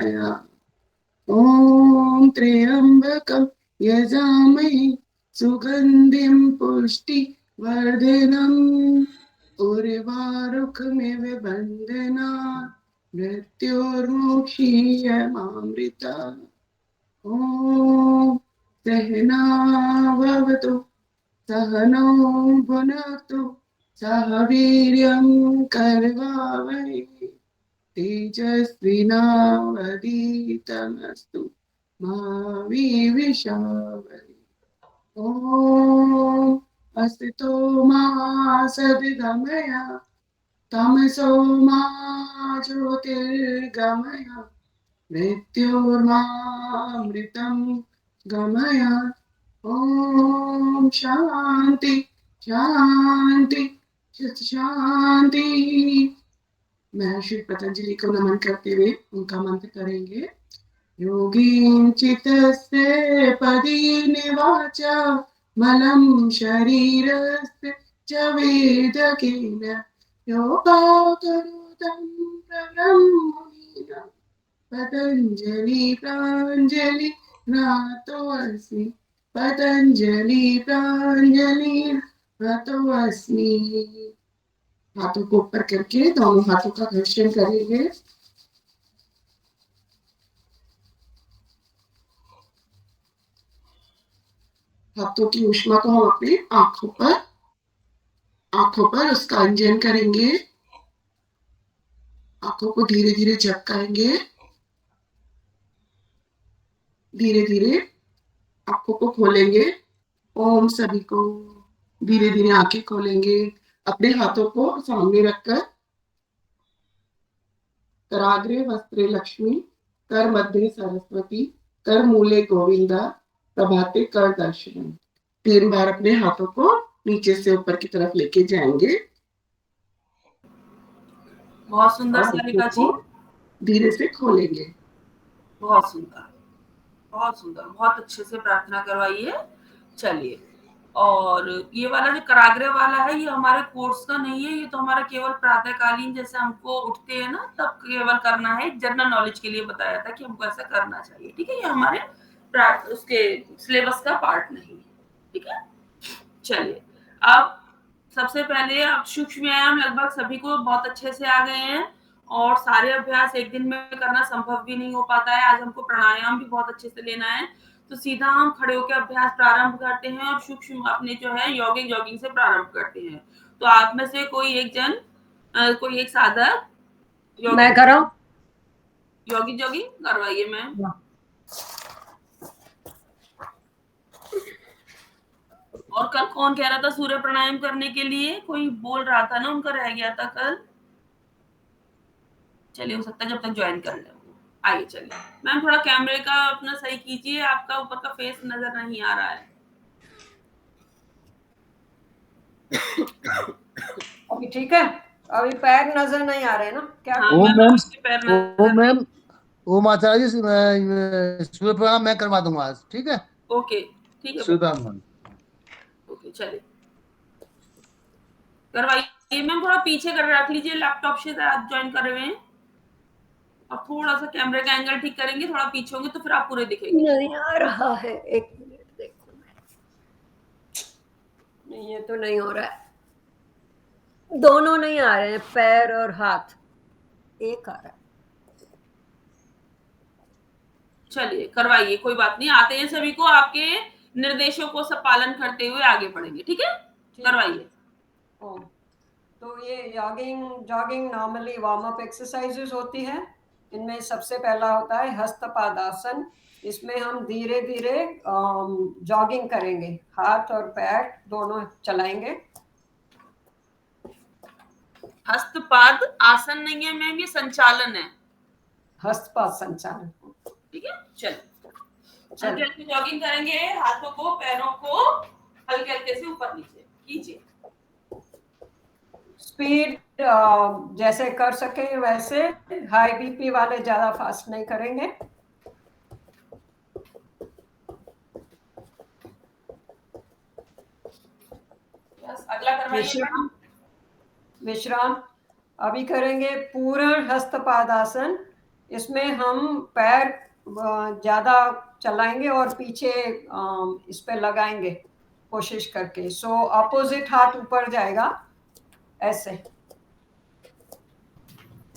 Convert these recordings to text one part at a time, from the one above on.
ॐ त्र्यम्बकं यजामहे सुगन्धिं पुष्टिवर्धनम् उर्वारुकमिव बन्धनात् मृत्योर्मुक्षीयमामृतात्। ॐ सहना भवतु सहनौ भुनक्तु सह वीर्यं करवावहै तेजस्विनावधीतमस्तु मा विद्विषावहै। ॐ अस्तितो मा सद्गमय तमसो मा ज्योतिर्गमय मृत्योर्मामृतं गमय। ओम शांति शांति शांति। महर्षि पतंजलि को नमन करते हुए उनका मंत्र करेंगे। योगींचितस्य पदीनिवाचा मलं शरीरस्य च वेदकेन योगाकरोतं प्रब्रह्मणि पतंजलि प्रांजलि नातोऽस्मि पतंजलि प्रांजलि नातोऽस्मि। हाथों को ऊपर करके दोनों हाथों का घर्षण करेंगे। हाथों की ऊष्मा को हम अपने आंखों पर उसका अंजन करेंगे। आंखों को धीरे धीरे झपकाएंगे। धीरे धीरे आंखों को खोलेंगे। ओम सभी को धीरे धीरे आंखें खोलेंगे। अपने हाथों को सामने रखकर कराग्रे वस्त्रे लक्ष्मी कर मध्य सरस्वती कर मूले गोविंदा प्रभाते कर दर्शन। 3 बार अपने हाथों को नीचे से ऊपर की तरफ लेके जाएंगे। बहुत सुंदर सारिका जी। धीरे से खोलेंगे। बहुत सुंदर, बहुत सुंदर, बहुत अच्छे से प्रार्थना करवाइए। चलिए, और ये वाला जो कराग्रे वाला है ये हमारे कोर्स का नहीं है, ये तो हमारा केवल प्रातःकालीन जैसे हमको उठते हैं ना तब केवल करना है, जनरल नॉलेज के लिए बताया था कि हमको ऐसा करना चाहिए। ठीक है, ये हमारे उसके सिलेबस का पार्ट नहीं है। ठीक है, चलिए अब सबसे पहले अब सूक्ष्म व्यायाम लगभग सभी को बहुत अच्छे से आ गए हैं और सारे अभ्यास एक दिन में करना संभव भी नहीं हो पाता है। आज हमको प्राणायाम भी बहुत अच्छे से लेना है, तो सीधा हम खड़े होकर अभ्यास प्रारंभ करते हैं और सूक्ष्म अपने जो है जॉगिंग से प्रारंभ करते हैं। तो आप में से कोई एक साधक मैं कर रहा हूँ। जॉगिंग करवाइए मैम। और कल कौन कह रहा था सूर्य प्राणायाम करने के लिए? कोई बोल रहा था ना, उनका रह गया था कल। चलिए, हो सकता है जब तक ज्वाइन कर ले। आइए, चलिए मैम थोड़ा कैमरे का अपना सही कीजिए, आपका ऊपर का फेस नजर नहीं आ रहा है। अभी ठीक है? अभी पैर नजर नहीं आ रहे ना क्या? हाँ ओ मैम, मैम, उसके पैर ओ नजर। मैम, ओम आचार्य जी, सूर्य प्रणाम मैं करवा दूंगा आज। ठीक है, ओके, ठीक है, सूर्य प्रणाम। ओके चलिए करवाइए मैम। थोड़ा पीछे कर रख लीजिए, लैपटॉप से आप ज्वाइन कर रहे हैं और थोड़ा सा कैमरे का एंगल ठीक करेंगे, थोड़ा पीछे होंगे तो फिर आप पूरे दिखेंगे। नहीं आ रहा है, एक मिनट देखो। नहीं, ये तो नहीं हो रहा है, दोनों नहीं आ रहे हैं, पैर और हाथ एक आ रहा है। चलिए करवाइए, कोई बात नहीं, आते हैं सभी को। आपके निर्देशों को सब पालन करते हुए आगे बढ़ेंगे। ठीक है, करवाइए। तो ये jogging normally warm up exercises होती है। इनमें सबसे पहला होता है हस्तपादासन। इसमें हम धीरे धीरे जॉगिंग करेंगे, हाथ और पैर दोनों चलाएंगे। हस्तपाद आसन नहीं है मैम, ये संचालन है। हस्तपाद संचालन। ठीक है, चलिए हल्के हल्के जॉगिंग करेंगे, हाथों को पैरों को हल्के हल्के से ऊपर नीचे कीजिए। स्पीड जैसे कर सके वैसे, हाई बीपी वाले ज्यादा फास्ट नहीं करेंगे। अगला करवाइए। विश्राम। अभी करेंगे पूर्ण हस्तपादासन। इसमें हम पैर ज़्यादा चलाएंगे और पीछे इस पे लगाएंगे कोशिश करके। सो अपोजिट हाथ ऊपर जाएगा ऐसे।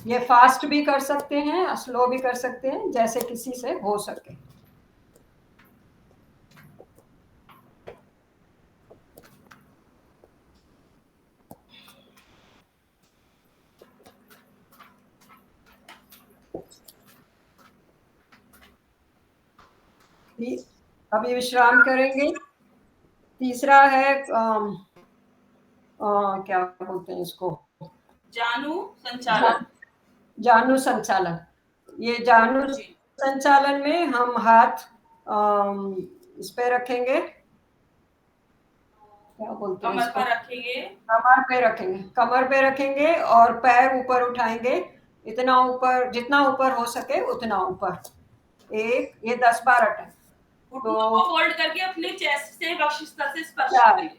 ये फास्ट भी कर सकते हैं, स्लो भी कर सकते हैं, जैसे किसी से हो सके। अभी विश्राम करेंगे। तीसरा है क्या बोलते हैं इसको, जानू संचालन। जानू संचालन। ये जानू जी। संचालन में हम हाथ इस पे रखेंगे, क्या बोलते हैं कमर इसको, पर रखेंगे। कमर पे रखेंगे, कमर पे रखेंगे और पैर ऊपर उठाएंगे, इतना ऊपर, जितना ऊपर हो सके उतना ऊपर। एक, ये 10 बार अटेम्प्ट। घुटनों को होल्ड करके अपने चेस्ट से वक्षस्थल से स्पर्श 4, करेंगे।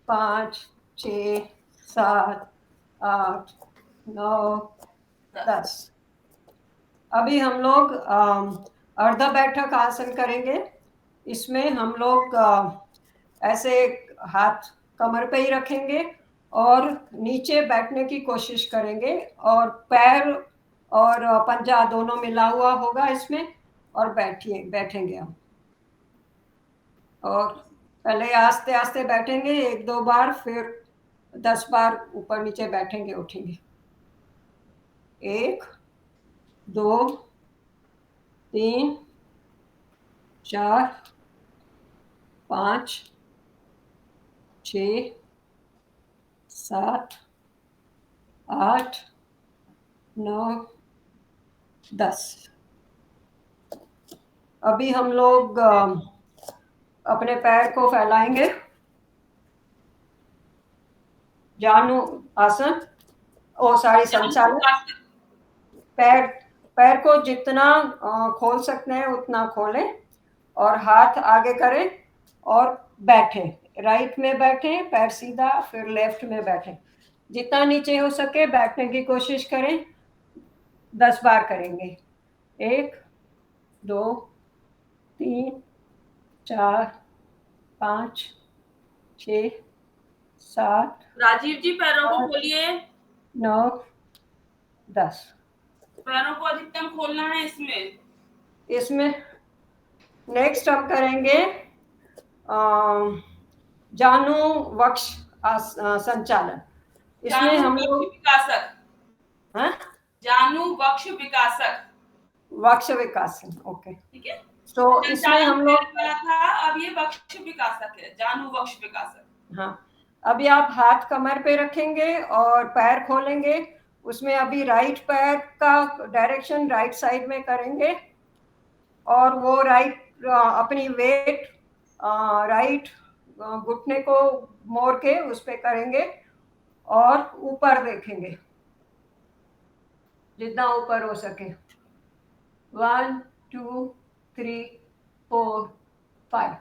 5, 6, 7, 8, 9, 10। अभी हम लोग अर्ध बैठक आसन करेंगे। इसमें हम लोग ऐसे हाथ कमर पे ही रखेंगे और नीचे बैठने की कोशिश करेंगे और पैर और पंजा दोनों मिला हुआ होगा इसमें, और बैठेंगे हम। और पहले आस्ते आस्ते बैठेंगे 1-2 बार, फिर 10 बार ऊपर नीचे बैठेंगे उठेंगे। 1, 2, 3, 4, 5, 6, 7, 8, 9, 10। अभी हम लोग अपने पैर को फैलाएंगे, जानू आसन, संचालन। पैर पैर को जितना खोल सकते हैं उतना खोलें और हाथ आगे करें और बैठे, राइट में बैठे, पैर सीधा, फिर लेफ्ट में बैठे, जितना नीचे हो सके बैठने की कोशिश करें। 10 बार करेंगे। 1, 2, 3, 4, 5, 6, 7, राजीव जी पैरों को खोलिए। 9, 10। पैरों को अधिकतम खोलना है इसमें। नेक्स्ट हम करेंगे जानू वक्ष संचालन। इसमें हम लोग विकासक, जानू वक्ष विकासक, वक्ष विकासन। ओके, ठीक है। तो इसमें हम लोग था, अब ये वक्ष विकासक है, जानू वक्ष विकासक। हाँ, अभी आप हाथ कमर पे रखेंगे और पैर खोलेंगे। उसमें अभी राइट पैर का डायरेक्शन राइट साइड में करेंगे और वो राइट अपनी वेट राइट घुटने को मोड़ के उस पे करेंगे और ऊपर देखेंगे जितना ऊपर हो सके। 1, 2, 3, 4, 5।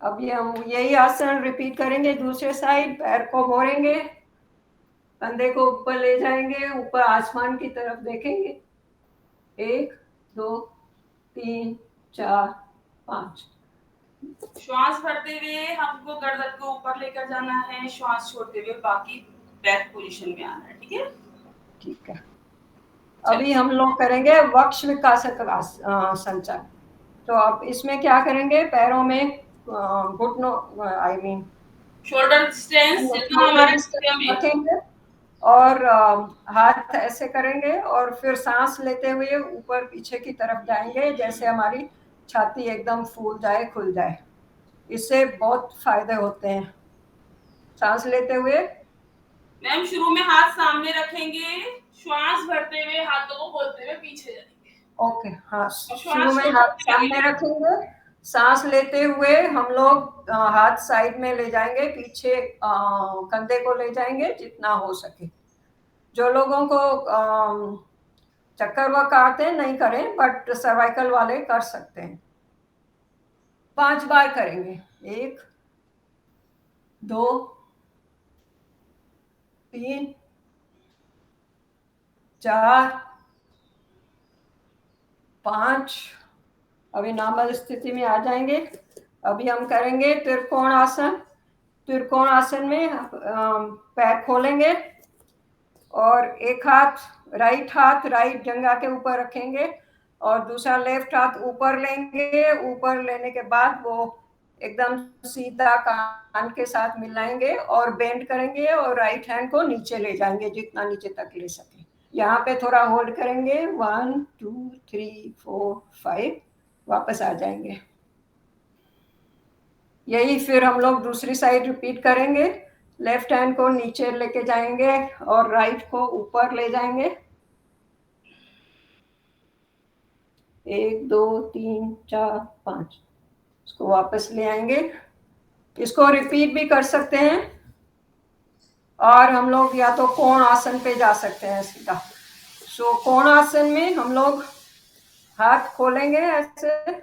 अब ये हम यही आसन रिपीट करेंगे दूसरे साइड। पैर को मोड़ेंगे, कंधे को ऊपर ले जाएंगे, ऊपर आसमान की तरफ देखेंगे। 1, 2, 3, 4, 5। श्वास भरते हुए हमको गर्दन को ऊपर लेकर जाना है, श्वास छोड़ते हुए बाकी बैक पोजीशन में आना है, ठीक है। ठीक है। अभी हम लोग करेंगे वक्ष विकासक संचालन। तो अब इसमें क्या करेंगे, पैरों में घुटनों शोल्डर डिस्टेंस जितना हमारे रखेंगे और हाथ ऐसे करेंगे और फिर सांस लेते हुए ऊपर पीछे की तरफ जाएंगे, जैसे हमारी छाती एकदम फूल जाए, खुल जाए। इससे बहुत फायदे होते हैं। सांस लेते हुए मैम शुरू में हाथ सामने रखेंगे, श्वास भरते हुए हाथों को खोलते हुए पीछे जाएंगे। ओके, हाँ, शुरू में हाथ सामने रखेंगे, सांस लेते हुए हम लोग हाथ साइड में ले जाएंगे, पीछे कंधे को ले जाएंगे जितना हो सके। जो लोगों को चक्कर वक्कर आते हैं नहीं करें, बट सर्वाइकल वाले कर सकते हैं। 5 बार करेंगे। 1, 2, 3, 4, 5 अभी नॉर्मल स्थिति में आ जाएंगे। अभी हम करेंगे त्रिकोण आसन। त्रिकोण आसन में पैर खोलेंगे और एक हाथ राइट जंघा के ऊपर रखेंगे और दूसरा लेफ्ट हाथ ऊपर लेंगे। ऊपर लेने के बाद वो एकदम सीधा कान के साथ मिलाएंगे और बेंड करेंगे और राइट हैंड को नीचे ले जाएंगे जितना नीचे तक ले सके। यहाँ पे थोड़ा होल्ड करेंगे 1 2 3 4 5 वापस आ जाएंगे। यही फिर हम लोग दूसरी साइड रिपीट करेंगे। लेफ्ट हैंड को नीचे लेके जाएंगे और राइट को ऊपर ले जाएंगे। 1 2 3 4 5 इसको वापस ले आएंगे। इसको रिपीट भी कर सकते हैं और हम लोग या तो कोण आसन पे जा सकते हैं सीधा। सो कोण आसन में हम लोग हाथ खोलेंगे ऐसे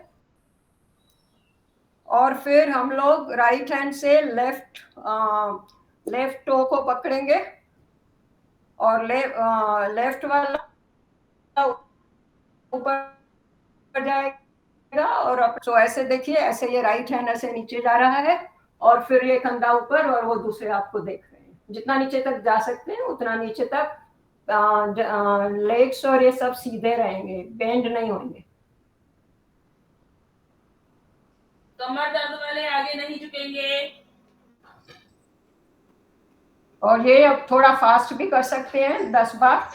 और फिर हम लोग राइट हैंड से लेफ्ट टो को पकड़ेंगे और लेफ्ट वाला ऊपर जाएगा और सो ऐसे देखिए, ऐसे ये राइट हैंड ऐसे नीचे जा रहा है और फिर ये कंधा ऊपर और वो दूसरे हाथ को देख रहे हैं। जितना नीचे तक जा सकते हैं उतना नीचे तक। लेग्स और ये सब सीधे रहेंगे, बेंड नहीं होंगे। कमर दर्द वाले आगे नहीं झुकेंगे। और ये अब थोड़ा फास्ट भी कर सकते हैं 10 बार।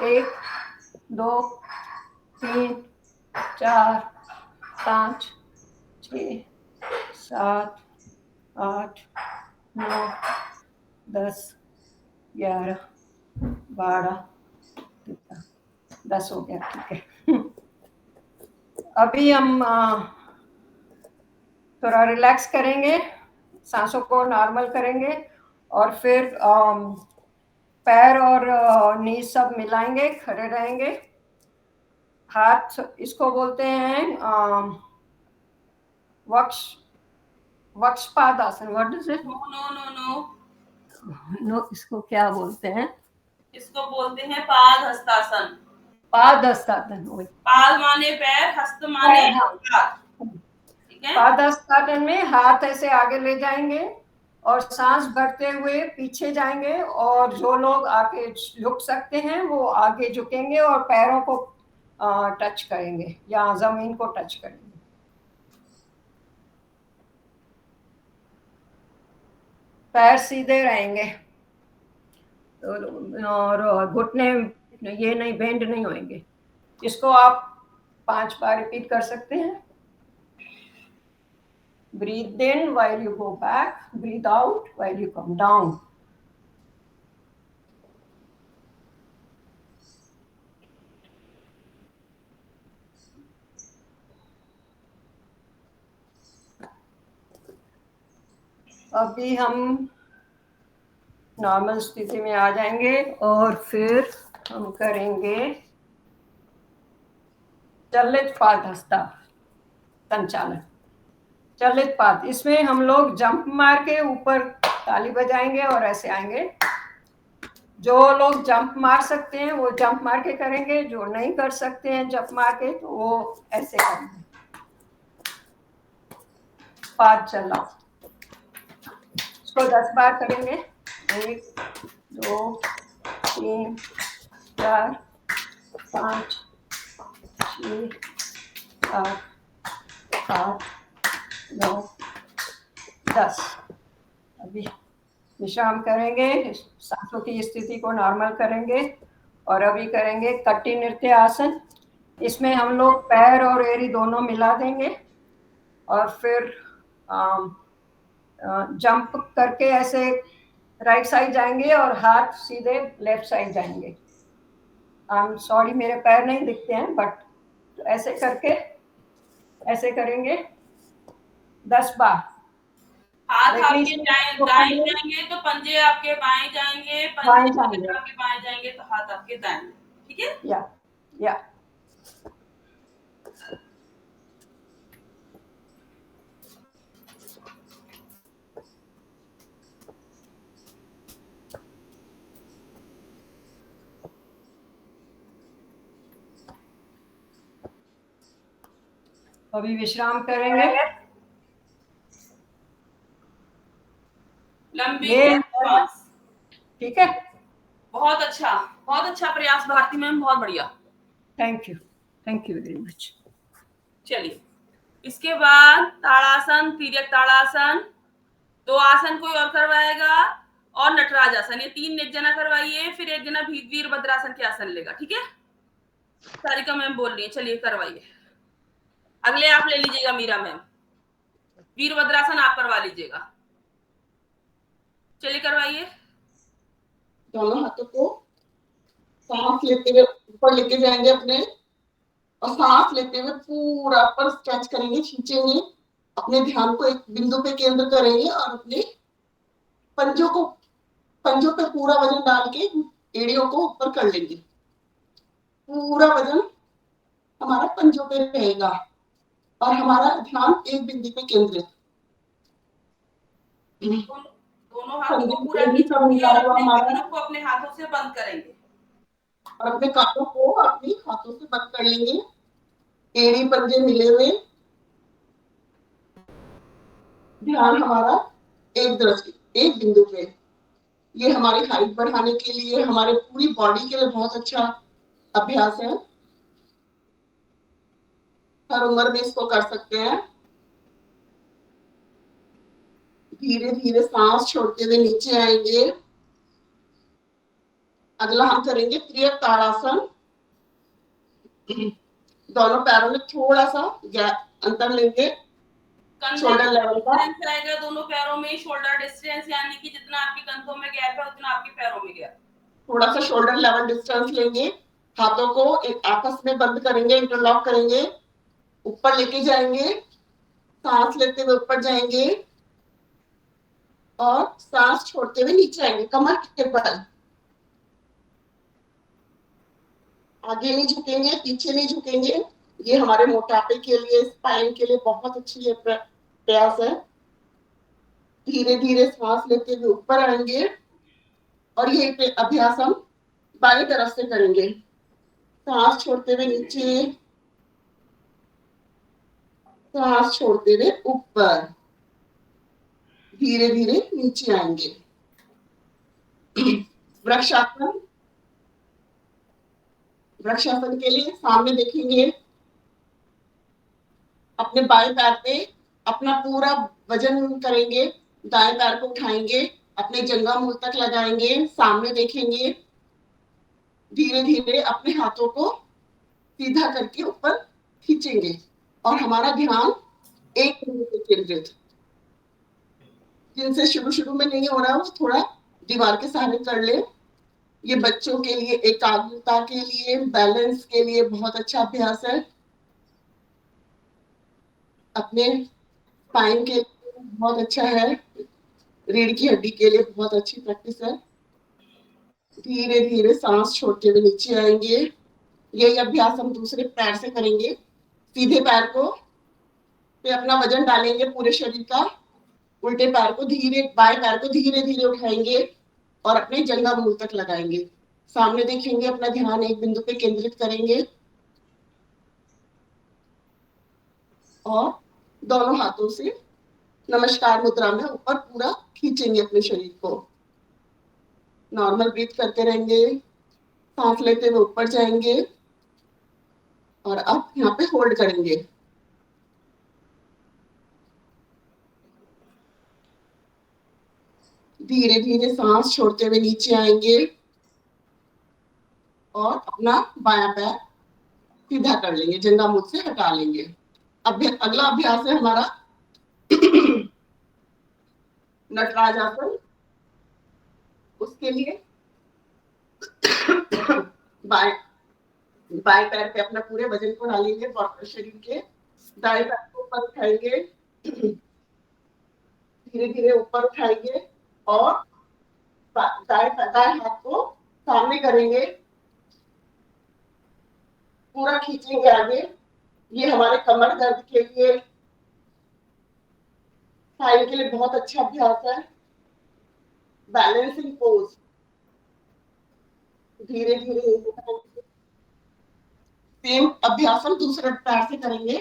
1 2 3 4 5 6 7 8 9 10 11 12 10 हो गया, ठीक है। अभी हम थोड़ा रिलैक्स करेंगे, सांसों को नॉर्मल करेंगे और फिर पैर और नी सब मिलाएंगे, खड़े रहेंगे। हाथ इसको बोलते हैं वक्षपाद आसन। What is it? नो, इसको क्या बोलते हैं? इसको बोलते हैं पाद हस्तासन। पाद हस्तासन। पाद माने पैर, हस्त माने हाथ। ठीक है। पाद हस्तासन में हाथ ऐसे आगे ले जाएंगे और सांस भरते हुए पीछे जाएंगे और जो लोग आगे झुक सकते हैं वो आगे झुकेंगे और पैरों को टच करेंगे या जमीन को टच करेंगे। पैर सीधे रहेंगे और घुटने ये नहीं, बेंड नहीं होंगे। इसको आप 5 बार रिपीट कर सकते हैं। Breathe in while you go back, breathe out while you come down. अभी हम नॉर्मल स्थिति में आ जाएंगे और फिर हम करेंगे चलित पाद हस्ता संचालन। चलित पाद, इसमें हम लोग जंप मार के ऊपर ताली बजाएंगे और ऐसे आएंगे। जो लोग जंप मार सकते हैं वो जंप मार के करेंगे, जो नहीं कर सकते हैं जंप मार के तो वो ऐसे करेंगे। पाद चलाओ, इसको 10 बार करेंगे। 1 2 3 4 5 6 7 8 9 10। अभी विश्राम करेंगे, सांसों की स्थिति को नॉर्मल करेंगे और अभी करेंगे कटी नृत्य आसन। इसमें हम लोग पैर और एड़ी दोनों मिला देंगे और फिर जंप करके ऐसे राइट साइड जाएंगे और हाथ सीधे लेफ्ट साइड जाएंगे। आई एम सॉरी मेरे पैर नहीं दिखते हैं, बट ऐसे करके ऐसे करेंगे 10 बार। हाथ आपके दाएं जाएंगे तो पंजे आपके बाएं जाएंगे, पंजे आपके बाएं जाएंगे तो हाथ आपके दाएं। ठीक है? या अभी विश्राम करेंगे। लंबी ये श्वास। ठीक है, बहुत अच्छा प्रयास भारती मैम, बहुत बढ़िया। Thank you very much. चलिए, इसके बाद ताड़ासन, तिर्यक ताड़ासन, 2 आसन कोई और करवाएगा, और नटराज आसन। ये 3 एक जना करवाइए, फिर एक जना वीरभद्रासन के आसन लेगा। ठीक है, सारिका मैम बोल रही है, चलिए करवाइए। अगले आप ले लीजिएगा मीरा मैम, वीरभद्रासन आप करवा लीजिएगा। चलिए करवाइए। दोनों हाथों को सांस लेते हुए ऊपर लेके जाएंगे अपने, और सांस लेते हुए पूरा ऊपर स्ट्रेच करेंगे, खींचेंगे। अपने ध्यान को एक बिंदु पे केंद्र करेंगे और अपने पंजों पे पूरा वजन डाल के एड़ियों को ऊपर कर लेंगे। पूरा वजन हमारा पंजों पे रहेगा और हमारा ध्यान एक बिंदु पे केंद्रित। दोनों हाथों को पूरा खींचेंगे और अपने कानों को अपने हाथों से बंद करेंगे, और अपने कानों को अपने हाथों से बंद कर लेंगे। एड़ी पंजे मिले हुए, ध्यान हमारा एक दृष्टि, एक बिंदु पे। ये हमारी हाइट बढ़ाने के लिए, हमारे पूरी बॉडी के लिए बहुत अच्छा अभ्यास है। हर उम्र में इसको कर सकते हैं। धीरे धीरे सांस छोड़ते हुए नीचे आएंगे। अगला हम करेंगे त्रियक ताड़ासन। दोनों पैरों में थोड़ा सा अंतर लेंगे, शोल्डर लेवल का। आएगा दोनों पैरों में शोल्डर डिस्टेंस, यानी कि जितना आपके कंधों में गैप है उतना आपके पैरों में गैप। थोड़ा सा शोल्डर लेवल डिस्टेंस लेंगे। हाथों को एक आपस में बंद करेंगे, इंटरलॉक करेंगे, ऊपर लेके जाएंगे। सांस लेते हुए ऊपर जाएंगे और सांस छोड़ते हुए नीचे आएंगे, कमर के बल। आगे नहीं झुकेंगे, पीछे नहीं झुकेंगे। ये हमारे मोटापे के लिए, स्पाइन के लिए बहुत अच्छी ये प्रयास है। धीरे धीरे सांस लेते हुए ऊपर आएंगे और ये अभ्यास हम बाईं तरफ से करेंगे। सांस छोड़ते हुए नीचे, सांस छोड़ते हुए ऊपर, धीरे धीरे नीचे आएंगे। वृक्षासन। वृक्षासन के लिए सामने देखेंगे, अपने बाएं पैर पे अपना पूरा वजन करेंगे, दाएं पैर को उठाएंगे, अपने जंघा मूल तक लगाएंगे, सामने देखेंगे। धीरे धीरे अपने हाथों को सीधा करके ऊपर खींचेंगे और हमारा ध्यान एक बिंदु पे केंद्रित। जिनसे शुरू में नहीं हो रहा वो थोड़ा दीवार के सहारे कर ले। ये बच्चों के लिए, एकाग्रता के लिए, बैलेंस के लिए बहुत अच्छा अभ्यास है। अपने स्पाइन के लिए बहुत अच्छा है, रीढ़ की हड्डी के लिए बहुत अच्छी प्रैक्टिस है। धीरे धीरे सांस छोड़ते हुए नीचे आएंगे। यही अभ्यास हम दूसरे पैर से करेंगे। सीधे पैर को पे अपना वजन डालेंगे पूरे शरीर का, उल्टे पैर को बाएं पैर को धीरे धीरे उठाएंगे और अपने जंघा मूल तक लगाएंगे। सामने देखेंगे, अपना ध्यान एक बिंदु पे केंद्रित करेंगे और दोनों हाथों से नमस्कार मुद्रा में ऊपर पूरा खींचेंगे अपने शरीर को। नॉर्मल ब्रीथ करते रहेंगे, सांस लेते हुए ऊपर जाएंगे और अब यहाँ पे होल्ड करेंगे। धीरे धीरे सांस छोड़ते हुए नीचे आएंगे और अपना बायां पैर सीधा कर लेंगे, जंघा मूल से हटा लेंगे। अगला अभ्यास है हमारा नटराज आसन। उसके लिए बाएं पैर पे अपना पूरे वजन को डालेंगे, शरीर के दाएं पैर को ऊपर उठाएंगे, धीरे धीरे ऊपर उठाएंगे और दाएं हाथ को सामने करेंगे, पूरा खींचेंगे आगे। ये हमारे कमर दर्द के लिए, स्पाइन के लिए बहुत अच्छा अभ्यास है। Balancing pose. धीरे धीरे सेम अभ्यास हम दूसरे पैर से करेंगे।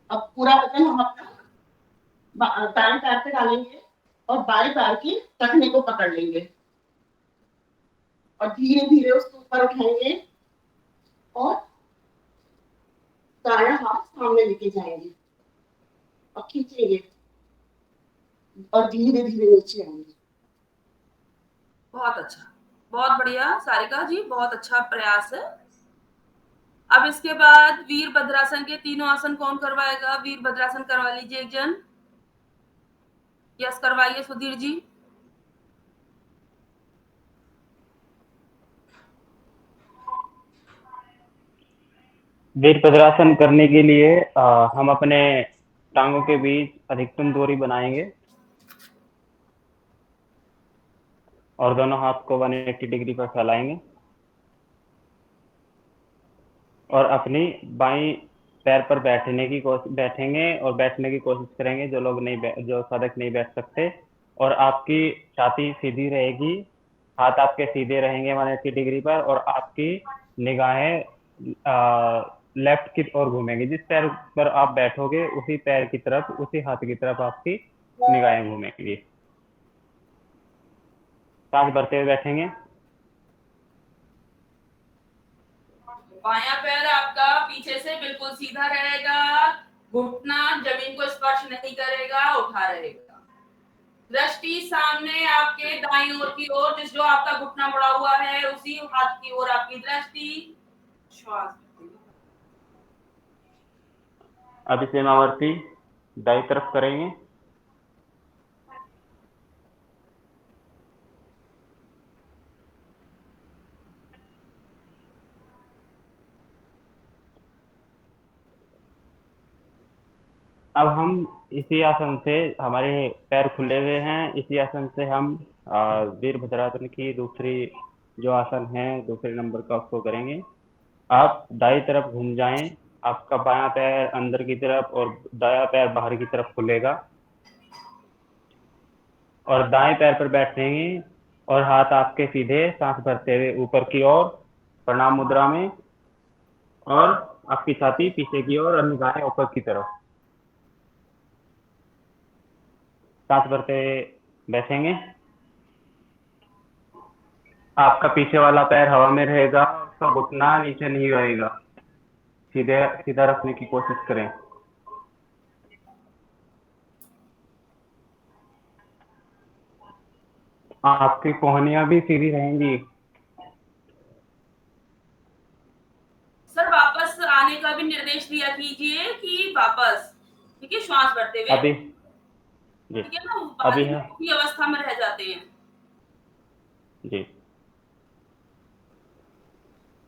अब पूरा वजन हम अपना दाएं पैर पे डालेंगे और बाएं पैर की टखने को पकड़ लेंगे और धीरे धीरे उसको ऊपर उठाएंगे और दायां हाथ सामने लेके जाएंगे और खींचेंगे और धीरे धीरे नीचे आएंगे। बहुत अच्छा, बहुत बढ़िया सारिका जी, बहुत अच्छा प्रयास है। अब इसके बाद वीरभद्रासन के तीनों आसन कौन करवाएगा? वीरभद्रासन करवा लीजिए एक जन। यस करवाइए सुधीर जी। वीरभद्रासन करने के लिए हम अपने टांगों के बीच अधिकतम दूरी बनाएंगे और दोनों हाथ को 180 डिग्री पर फैलाएंगे और अपनी बाई पैर पर बैठेंगे और बैठने की कोशिश करेंगे जो साधक नहीं बैठ सकते। और आपकी छाती सीधी रहेगी, हाथ आपके सीधे रहेंगे 180 डिग्री पर और आपकी निगाहें लेफ्ट की ओर घूमेंगी। जिस पैर पर आप बैठोगे उसी पैर की तरफ, उसी हाथ की तरफ आपकी निगाहें घूमेंगी। सांस भरते हुए बैठेंगे। बायां पैर आपका पीछे से बिल्कुल सीधा रहेगा, घुटना जमीन को स्पर्श नहीं करेगा, उठा रहेगा। दृष्टि सामने आपके दाईं ओर की ओर, जो आपका घुटना मुड़ा हुआ है उसी हाथ की ओर आपकी दृष्टि। श्वास अब इसे आवर्ती दाई तरफ करेंगे। अब हम इसी आसन से, हमारे पैर खुले हुए हैं, इसी आसन से हम वीरभद्रासन की दूसरी जो आसन है दूसरे नंबर का उसको करेंगे। आप दाई तरफ घूम जाएं, आपका बायां पैर अंदर की तरफ और दायां पैर बाहर की तरफ खुलेगा और दाएं पैर पर बैठेंगे और हाथ आपके सीधे, सांस भरते हुए ऊपर की ओर प्रणाम मुद्रा में और आपकी छाती पीछे की ओर और निगाहें ऊपर की तरफ। सांस भरते हुए बैठेंगे। आपका पीछे वाला पैर हवा में रहेगा, उसका घुटना नीचे नहीं रहेगा। सीधा रखने की कोशिश करें। आपकी कोहनियां भी सीधी रहेंगी। सर वापस आने का भी निर्देश दिया कीजिए कि वापस, ठीक है, श्वास भरते हुए। अभी जी, ठीक है ना, अभी बाकी है उसी अवस्था में रह जाते हैं। जी।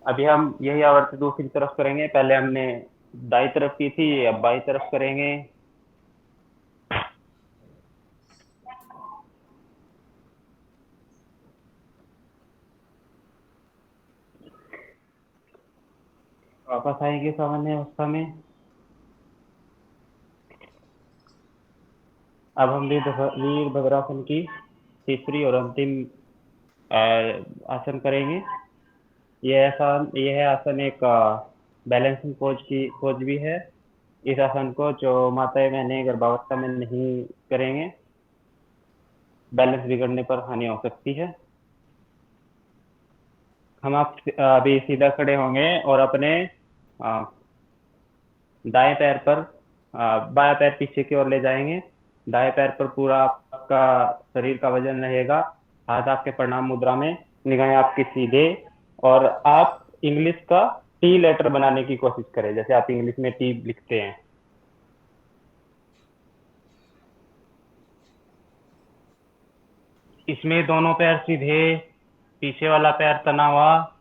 अभी हम यही आवर्ती दूसरी तरफ करेंगे। पहले हमने दाई तरफ की थी, अब बाई तरफ करेंगे। वापस आएंगे सामान्य अवस्था में। अब हम वीरभद्रासन की तीसरी और अंतिम आसन करेंगे। यह आसन एक बैलेंसिंग पोज भी है। इस आसन को जो माताएं बहनें गर्भावस्था में नहीं करेंगे, बैलेंस बिगड़ने पर हानि हो सकती है। हम आप अभी सीधा खड़े होंगे और अपने दाएं पैर पर बायां पैर पीछे की ओर ले जाएंगे। दाएं पैर पर पूरा आपका शरीर का वजन रहेगा। हाथ आपके प्रणाम मुद्रा में, निगाहें आपकी सीधे और आप इंग्लिश का टी लेटर बनाने की कोशिश करें, जैसे आप इंग्लिश में टी लिखते हैं। इसमें दोनों पैर सीधे, पीछे वाला पैर तना हुआ,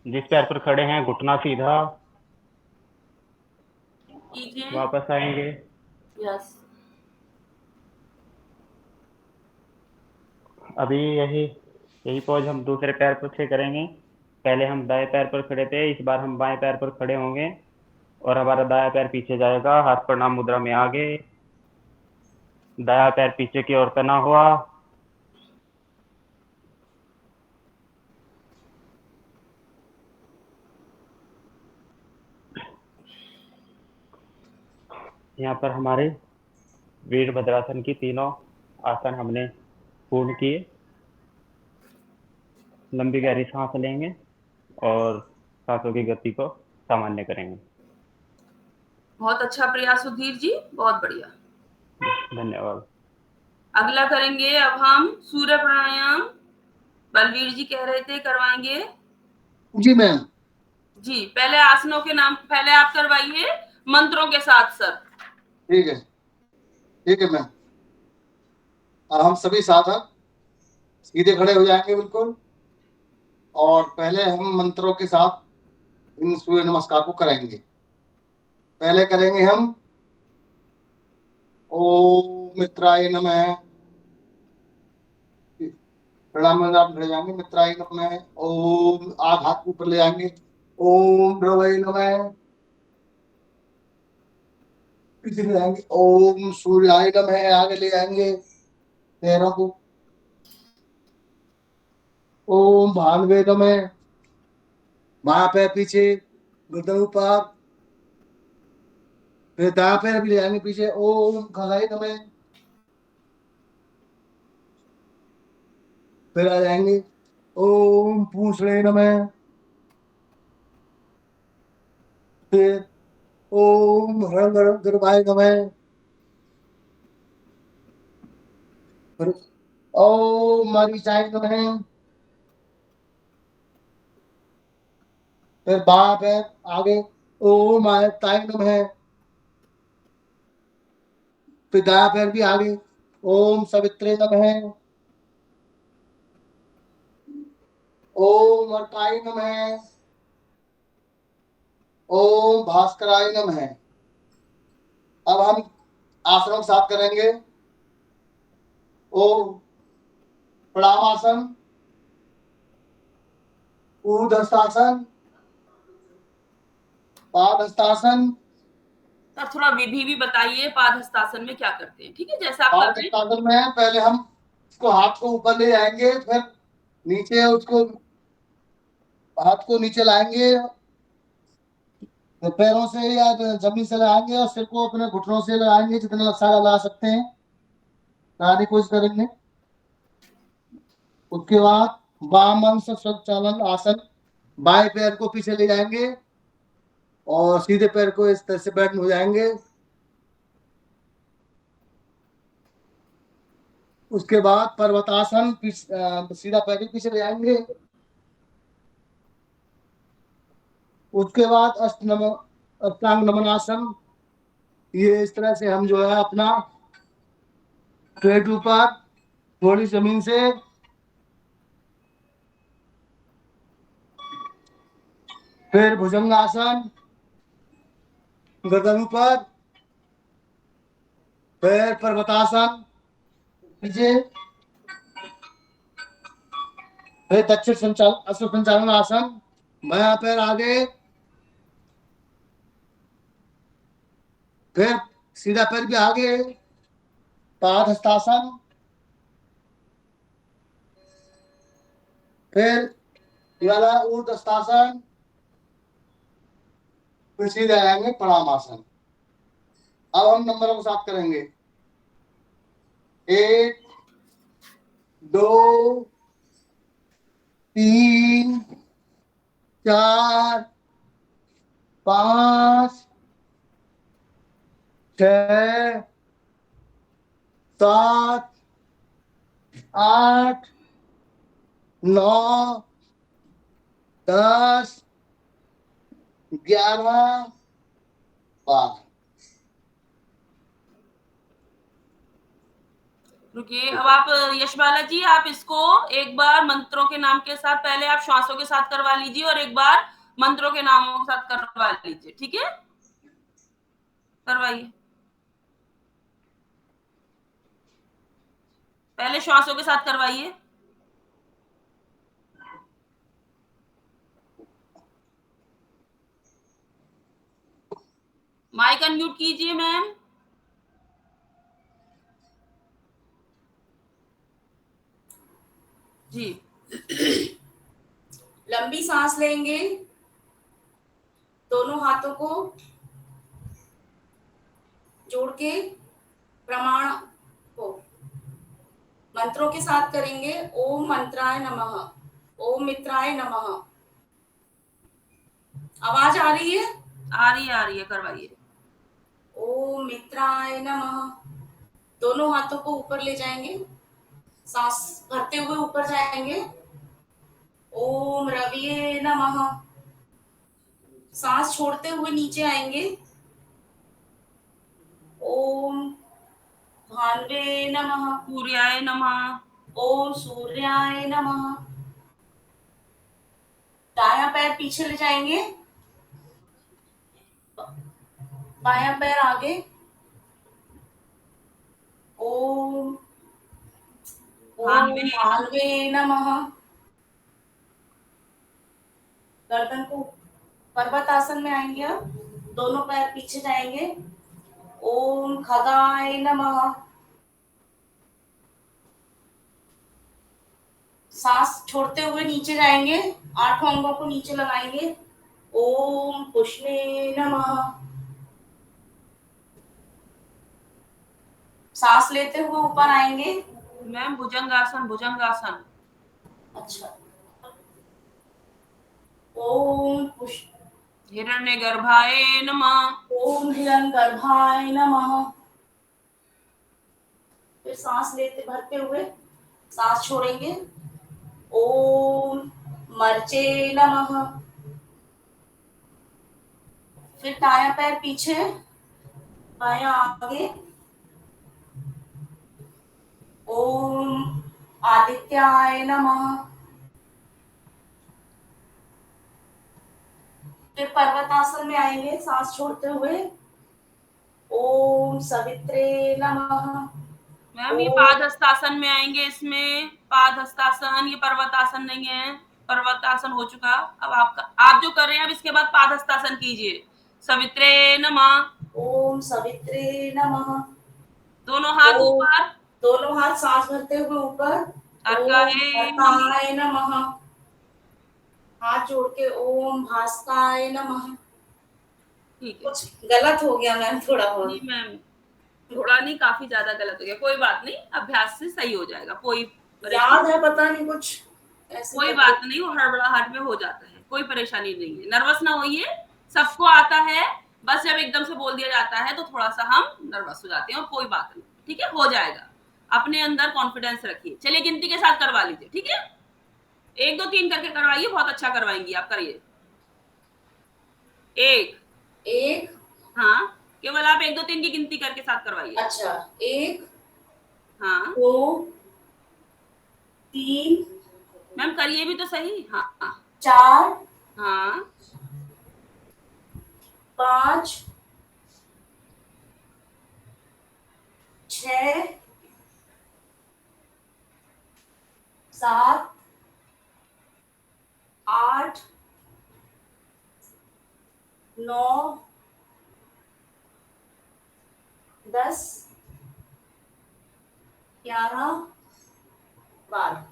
जिस पैर पर खड़े हैं घुटना सीधा। कीजिए। वापस आएंगे। यस। अभी यही पोज हम दूसरे पैर पर से करेंगे। पहले हम दाएं पैर पर खड़े थे, इस बार हम बाएं पैर पर खड़े होंगे और हमारा दायां पैर पीछे जाएगा, हाथ प्रणाम मुद्रा में आगे, दायां पैर पीछे की ओर तना हुआ। यहाँ पर हमारे वीरभद्रासन की तीनों आसन हमने पूर्ण किए। लंबी गहरी सांस लेंगे और सांसों की गति को सामान्य करेंगे। बहुत अच्छा प्रयास सुधीर जी, बहुत बढ़िया। धन्यवाद। अगला करेंगे अब हम सूर्य प्राणायाम। बलवीर जी कह रहे थे करवाएंगे। जी मैम। जी, पहले आसनों के नाम पहले आप करवाइए मंत्रों के साथ सर। ठीक है मैम। हम सभी साधक सीधे खड़े हो जाएंगे बिल्कुल, और पहले हम मंत्रों के साथ इन सूर्य नमस्कार को करेंगे। पहले करेंगे हम ओम मित्राय नमः। प्रणाम में आप खड़े जाएंगे, मित्राय नमः। ओम आग हाथ ऊपर ले जाएंगे, ओम ध्रुवय नमः। पीछे ले जाएंगे, ओम सूर्याय नमः। आगे ले जाएंगे पैरों को, ओम भानवे नमः। बायां पैर पीछे, गर्दन ऊपर। फिर दायां पैर भी ले जाएंगे पीछे, ओम खगाय नमः। फिर आ जाएंगे, ओम पूषणे नमः। फिर ओम हरंगर्भाय नमः। फिर ओम मरीचाय नमः। फिर बायां पैर आगे, ओम आयताय नमः। फिर दायां पैर भी आगे, ओम सवित्रे नमः। ओम अर्काय नमः। ओम भास्कराय नमः। अब हम आसनों के साथ करेंगे। ओम प्रणामासन, ऊर्ध्वस्तासन, पादहस्तासन। सर थोड़ा विधि भी बताइए, पादहस्तासन में क्या करते हैं? ठीक है, जैसा आप कर रहे हैं। पादहस्तासन में पहले हम उसको हाथ को ऊपर ले जाएंगे, फिर नीचे उसको हाथ को नीचे लाएंगे, तो पैरों से या जमीन से लगाएंगे, और सिर को अपने घुटनों से लगाएंगे, जितना सारा ला सकते हैं लगाने की कोशिश करेंगे। उसके बाद वामन संचालन आसन, बाएं पैर को पीछे ले जाएंगे और सीधे पैर को इस तरह से बैठ हो जाएंगे। उसके बाद पर्वतासन, सीधा पैर भी पीछे ले जाएंगे। उसके बाद अष्टांग नमनासन। ये इस तरह से हम जो है अपना पेट ऊपर, थोड़ी जमीन से, फिर भुजंगासन, गर्दन ऊपर, फिर पर्वतासन नीचे, फिर दक्षिण संचालन आसन, बायां पैर आगे, फिर सीधा पैर भी आगे, पादहस्तासन, फिर ये वाला ऊर्ध्वस्तासन, फिर सीधे आएंगे प्रणामासन। अब हम नंबरों के साथ करेंगे, 1 2 3 4 5 6 7 8 9 10 11 12। रुकिए, अब आप यशबाला जी, आप इसको एक बार मंत्रों के नाम के साथ, पहले आप श्वासों के साथ करवा लीजिए और एक बार मंत्रों के नामों के साथ करवा लीजिए। ठीक है, करवाइए। पहले श्वासों के साथ करवाइए। माइक अनम्यूट कीजिए मैम। जी, लंबी सांस लेंगे, दोनों हाथों को जोड़ के प्रमाण को मंत्रों के साथ करेंगे। ओम मंत्राय नमः, ओम मित्राय नमः। आवाज आ रही है? आ रही है, करवाइए। ओम मित्राय नमः। दोनों हाथों को ऊपर ले जाएंगे, सांस भरते हुए ऊपर जाएंगे। ओम रविये नमः। सांस छोड़ते हुए नीचे आएंगे। ओम भान्वे नमः, सूर्याय नमः, ओम सूर्याय नमः। दायां पैर पीछे ले जाएंगे, बायां पैर आगे। ओम भान्वे। भान्वे नमः। गर्दन को पर्वत आसन में आएंगे। अब दोनों पैर पीछे जाएंगे। ओम खगाय नमः। सांस छोड़ते हुए नीचे जाएंगे, 8 अंगों को नीचे लगाएंगे। ओम पुष्णे नमः। सांस लेते हुए ऊपर आएंगे। मैम भुजंगासन, भुजंगासन। अच्छा। ओम हिरण्यगर्भाय नमः, ओम हिरण्यगर्भाय नमः। फिर सांस लेते भरते हुए सांस छोड़ेंगे। ओम मर्चे नमः। फिर दायां पैर पीछे, बायां आगे। ओम आदित्याय नमः। फिर पर्वतासन में आएंगे, सांस छोड़ते हुए। ओम सवित्रे नमः। मैम ये पादहस्तासन में आएंगे। इसमें पादहस्तासन, ये पर्वतासन नहीं है, पर्वतासन हो चुका। अब आप जो कर रहे हैं अब इसके बाद पादहस्तासन कीजिए। सवित्रे नमः। ओम सवित्रे नमः। दोनों हाथ ऊपर, दोनों हाथ सांस भरते हुए ऊपर। अर्काय नमः। हाथ जोड़ के ओम भास्काय नमः। ठीक है। कुछ गलत हो गया मैम, थोड़ा बहुत। नहीं मैम, थोड़ा नहीं, काफी ज्यादा गलत हो गया। कोई बात नहीं, अभ्यास से सही हो जाएगा। कोई याद है, पता नहीं कुछ ऐसे कोई बात नहीं, वो हड़बड़ाहट में हो जाता है, कोई परेशानी नहीं है। नर्वस ना होइए, सबको आता है। बस जब एकदम से बोल दिया जाता है तो थोड़ा सा हम नर्वस हो जाते हैं, और कोई बात नहीं, ठीक है, हो जाएगा। अपने अंदर कॉन्फिडेंस रखिए। चलिए गिनती के साथ करवा लीजिए, ठीक है। 1 2 3 करके करवाइए, बहुत अच्छा करवाएंगी आप। करिए। 1 हाँ, केवल आप 1 2 3 की गिनती करके साथ करवाइए। अच्छा, 1 हाँ 2 3 मैम, करिए भी तो सही। हाँ 4 हाँ 5 6 7 8 9 10 11 12।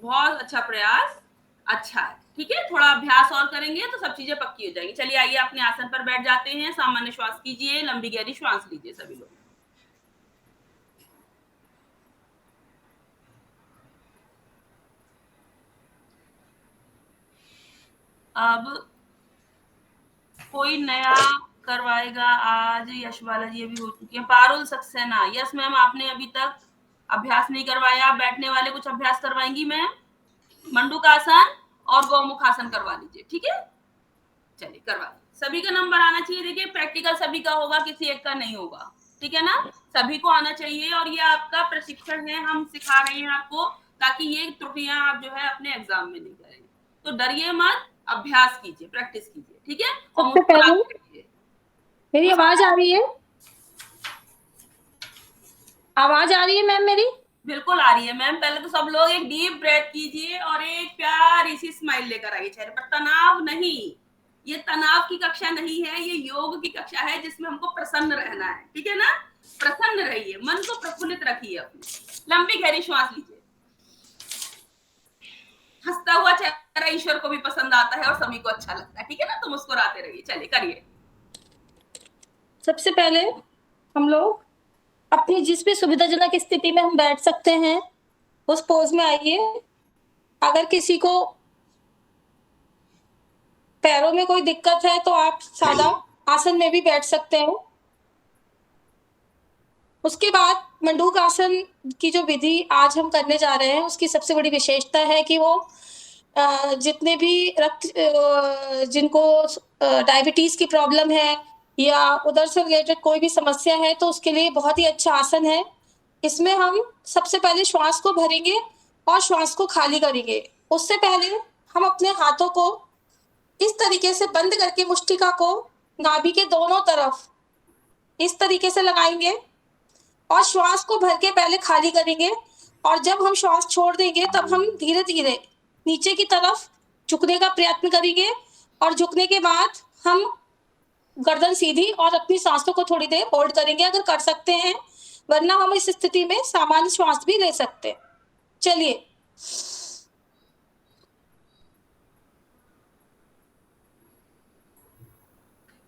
बहुत अच्छा प्रयास, अच्छा है, ठीक है। थोड़ा अभ्यास और करेंगे तो सब चीजें पक्की हो जाएंगी। चलिए आइए अपने आसन पर बैठ जाते हैं। सामान्य श्वास कीजिए, लंबी गहरी श्वास लीजिए सभी लोग। अब कोई नया करवाएगा आज? यश बाला जी अभी हो चुकी है। पारुल सक्सेना, यस मैम, आपने अभी तक अभ्यास नहीं करवाया। बैठने वाले कुछ अभ्यास करवाएंगी मैम। मंडूकासन और गौमुखासन करवा लीजिए, ठीक है। चलिए करवा लीजिए। सभी का नंबर आना चाहिए। देखिए प्रैक्टिकल सभी का होगा, किसी एक का नहीं होगा, ठीक है ना। सभी को आना चाहिए, और ये आपका प्रशिक्षण है, हम सिखा रहे हैं आपको, ताकि ये त्रुटियां आप जो है अपने एग्जाम में नहीं करें। तो डरिए मत, अभ्यास कीजिए, प्रैक्टिस कीजिए, ठीक है। सबसे पहले मेरी आवाज आ रही है? आवाज आ रही है मैम मेरी? बिल्कुल आ रही है मैम। पहले तो सब लोग एक डीप ब्रेथ कीजिए और एक प्यारी सी स्माइल लेकर आइए चेहरे पर। तनाव नहीं, ये तनाव की कक्षा नहीं है, ये योग की कक्षा है, जिसमें हमको प्रसन्न रहना है, ठीक है ना। प्रसन्न रहिए, मन को प्रफुल्लित रखिए अपने। लंबी गहरी श्वास लीजिए। हंसता हुआ चेहरा ईश्वर को भी पसंद आता है और सभी को अच्छा लगता है, ठीक है ना। तो मुस्कुराते रहिए। चलिए करिए। सबसे पहले हम लोग अपनी जिस भी सुविधाजनक स्थिति में हम बैठ सकते हैं उस पोज में आइए। अगर किसी को पैरों में कोई दिक्कत है तो आप सादा आसन में भी बैठ सकते हैं। उसके बाद मंडूक आसन की जो विधि आज हम करने जा रहे हैं उसकी सबसे बड़ी विशेषता है कि वो जितने भी जिनको डायबिटीज की प्रॉब्लम है या उधर से रिलेटेड कोई भी समस्या है तो उसके लिए बहुत ही अच्छा आसन है। इसमें हम सबसे पहले श्वास को भरेंगे और श्वास को खाली करेंगे। उससे पहले हम अपने हाथों को इस तरीके से बंद करके मुष्टिका को नाभि के दोनों तरफ इस तरीके से लगाएंगे और श्वास को भर के पहले खाली करेंगे और जब हम श्वास छोड़ देंगे तब हम धीरे धीरे नीचे की तरफ झुकने का प्रयत्न करेंगे और झुकने के बाद हम गर्दन सीधी और अपनी सांसों को थोड़ी देर होल्ड करेंगे अगर कर सकते हैं, वरना हम इस स्थिति में सामान्य श्वास भी ले सकते हैं। चलिए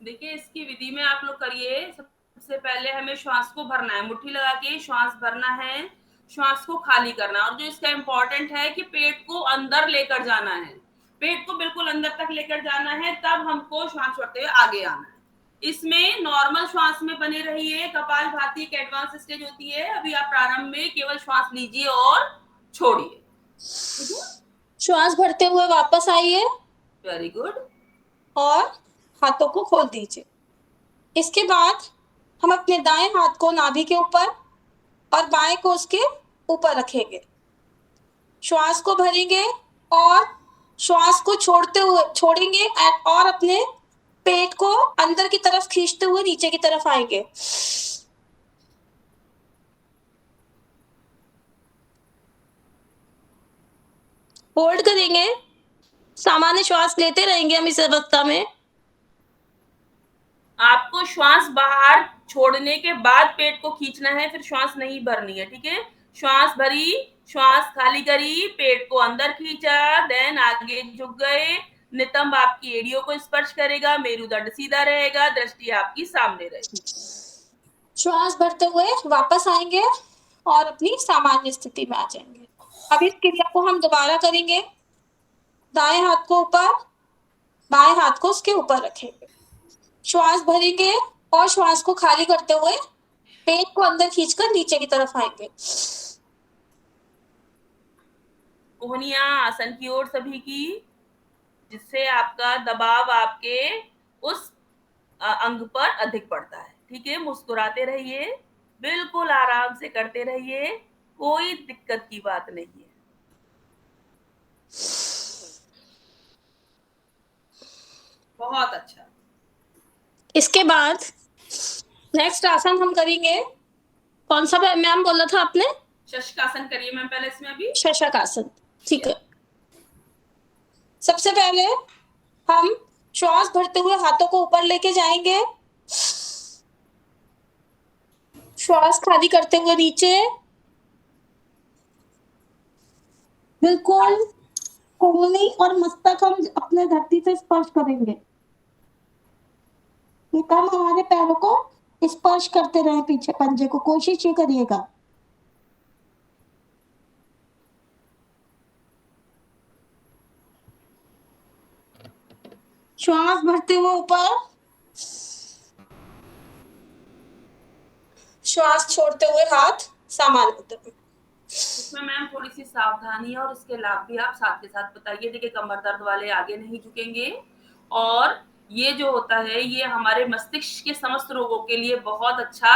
देखिए इसकी विधि में आप लोग करिए। सबसे पहले हमें श्वास को भरना है, मुट्ठी लगा के श्वास भरना है, श्वास को खाली करना है। और जो इसका इम्पोर्टेंट है कि पेट को अंदर लेकर जाना है, पेट को बिल्कुल अंदर तक लेकर जाना है, तब हमको श्वास छोड़ते हुए आगे आना है। इसमें नॉर्मल श्वास में बने रहिए। कपाल भाती एक एडवांस स्टेज होती है। अभी आप प्रारंभ में केवल श्वास लीजिए और छोड़िए। श्वास भरते हुए वापस आइए वेरी गुड। और हाथों को खोल दीजिए। इसके बाद हम अपने दाएं हाथ को नाभि के ऊपर और बाएं को उसके ऊपर रखेंगे। श्वास को भरेंगे और श्वास को छोड़ते हुए छोड़ेंगे और अपने पेट को अंदर की तरफ खींचते हुए नीचे की तरफ आएंगे। होल्ड करेंगे, सामान्य श्वास लेते रहेंगे हम इस अवस्था में। आपको श्वास बाहर छोड़ने के बाद पेट को खींचना है, फिर श्वास नहीं भरनी है, ठीक है। श्वास भरी, श्वास खाली करी, पेट को अंदर खींचा, देन आगे झुक गए। नितंब आपकी एड़ियों को स्पर्श करेगा, मेरुदंड सीधा रहेगा, दृष्टि आपकी सामने रहेगी। श्वास भरते हुए वापस आएंगे और अपनी सामान्य स्थिति में आ जाएंगे। अब इस क्रिया को हम दोबारा करेंगे। दाएं हाथ को ऊपर, बाएं हाथ को उसके ऊपर रखेंगे। श्वास भरेंगे और श्वास को खाली करते हुए पेट को अंदर खींचकर नीचे की तरफ आएंगे। कोहनियां आसन की ओर सभी की, जिससे आपका दबाव आपके उस अंग पर अधिक पड़ता है, ठीक है। मुस्कुराते रहिए, बिल्कुल आराम से करते रहिए, कोई दिक्कत की बात नहीं है। बहुत अच्छा। इसके बाद नेक्स्ट आसन हम करेंगे। कौन सा मैम बोला था आपने? शशकासन करिए मैम पहले इसमें अभी। शशकासन, ठीक है। सबसे पहले हम श्वास भरते हुए हाथों को ऊपर लेके जाएंगे, श्वास खाली करते हुए नीचे, बिल्कुल कोहनी और मस्तक हम अपने धरती से स्पर्श करेंगे। ये कम हमारे पैरों को स्पर्श करते रहे, पीछे पंजे को कोशिश ही करिएगा। श्वास भरते हुए ऊपर, श्वास छोड़ते हुए हाथ सामान्य मुद्रा में। इसमें मैम थोड़ी सी सावधानी है और इसके लाभ भी आप साथ के साथ बताइए। देखिए कमर दर्द वाले आगे नहीं झुकेंगे और ये जो होता है ये हमारे मस्तिष्क के समस्त रोगों के लिए बहुत अच्छा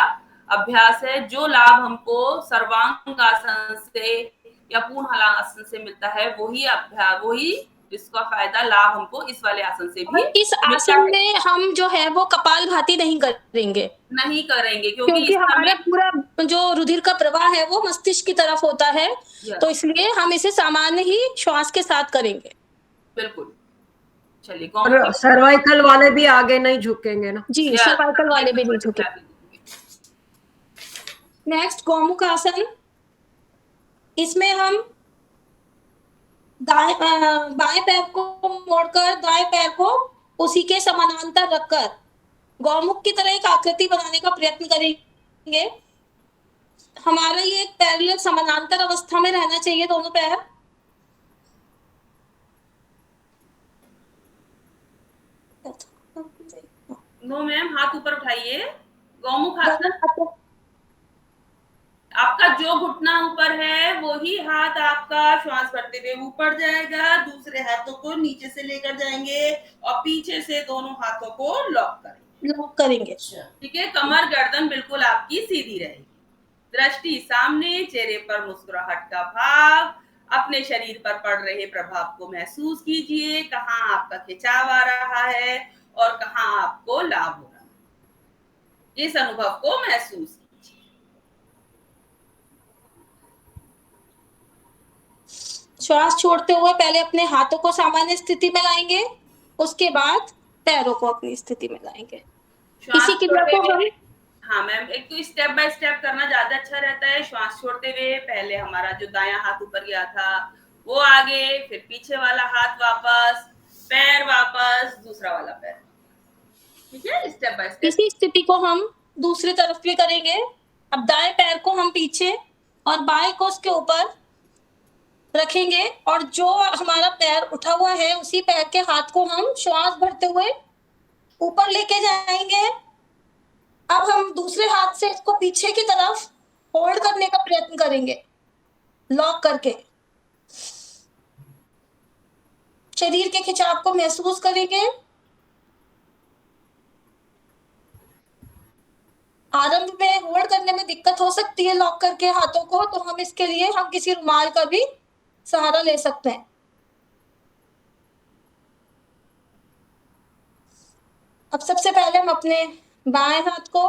अभ्यास है। जो लाभ हमको सर्वांग आसन से या पूर्ण हलासन से मिलता है वही अभ्यास, वही इसका फायदा लाभ हमको इस वाले आसन से भी इस आसन में हम जो है वो कपाल भाती नहीं करेंगे, क्योंकि हमारा पूरा जो रुधिर का प्रवाह है वो मस्तिष्क की तरफ होता है, तो इसलिए हम इसे सामान्य ही श्वास के साथ करेंगे। बिल्कुल। चलिए सर्वाइकल वाले भी आगे नहीं झुकेंगे ना? जी, सर्वाइकल वाले भी नहीं झुकेंगे। नेक्स्ट गौमुख आसन। इसमें हम बाएं पैर को मोड़कर दाएं पैर को उसी के समानांतर रखकर गौमुख की तरह एक आकृति बनाने का प्रयत्न करेंगे। करेंगे, हमारा ये पैरेलल समानांतर अवस्था में रहना चाहिए दोनों पैर। नो मैम, हाथ ऊपर उठाइए, गौमुख आसन। आपका जो घुटना ऊपर है वही हाथ आपका श्वास भरते हुए ऊपर जाएगा, दूसरे हाथों को नीचे से लेकर जाएंगे और पीछे से दोनों हाथों को लॉक करेंगे। ठीक है, कमर गर्दन बिल्कुल आपकी सीधी रहेगी, दृष्टि सामने, चेहरे पर मुस्कुराहट का भाव, अपने शरीर पर पड़ रहे प्रभाव को महसूस कीजिए, कहाँ आपका खिंचाव आ रहा है और कहाँ आपको लाभ हो रहा है, इस अनुभव को महसूस कीजिए। श्वास छोड़ते हुए पहले अपने हाथों को सामान्य स्थिति में लाएंगे, उसके बाद पैरों को अपनी स्थिति में लाएंगे। इसी क्रिया को हम, हाँ मैम, एक तो स्टेप बाय स्टेप करना ज्यादा अच्छा रहता है। श्वास छोड़ते हुए पहले हमारा जो दायां हाथ ऊपर गया था वो आगे, फिर पीछे वाला हाथ वापस, पैर वापस, दूसरा वाला पैर। ठीक है, स्टेप बाय स्टेप। इसी स्थिति को हम दूसरी तरफ भी करेंगे। अब दाएं पैर को हम पीछे और बाएं को उसके ऊपर रखेंगे और जो हमारा पैर उठा हुआ है उसी पैर के हाथ को हम श्वास भरते हुए ऊपर लेके जाएंगे। अब हम दूसरे हाथ से इसको पीछे की तरफ होल्ड करने का प्रयत्न करेंगे, लॉक करके शरीर के खिंचाव को महसूस करेंगे। आरंभ में होल्ड करने में दिक्कत हो सकती है लॉक करके हाथों को, तो हम इसके लिए हम किसी रुमाल का भी सहारा ले सकते हैं। अब सबसे पहले हम अपने बाएं हाथ को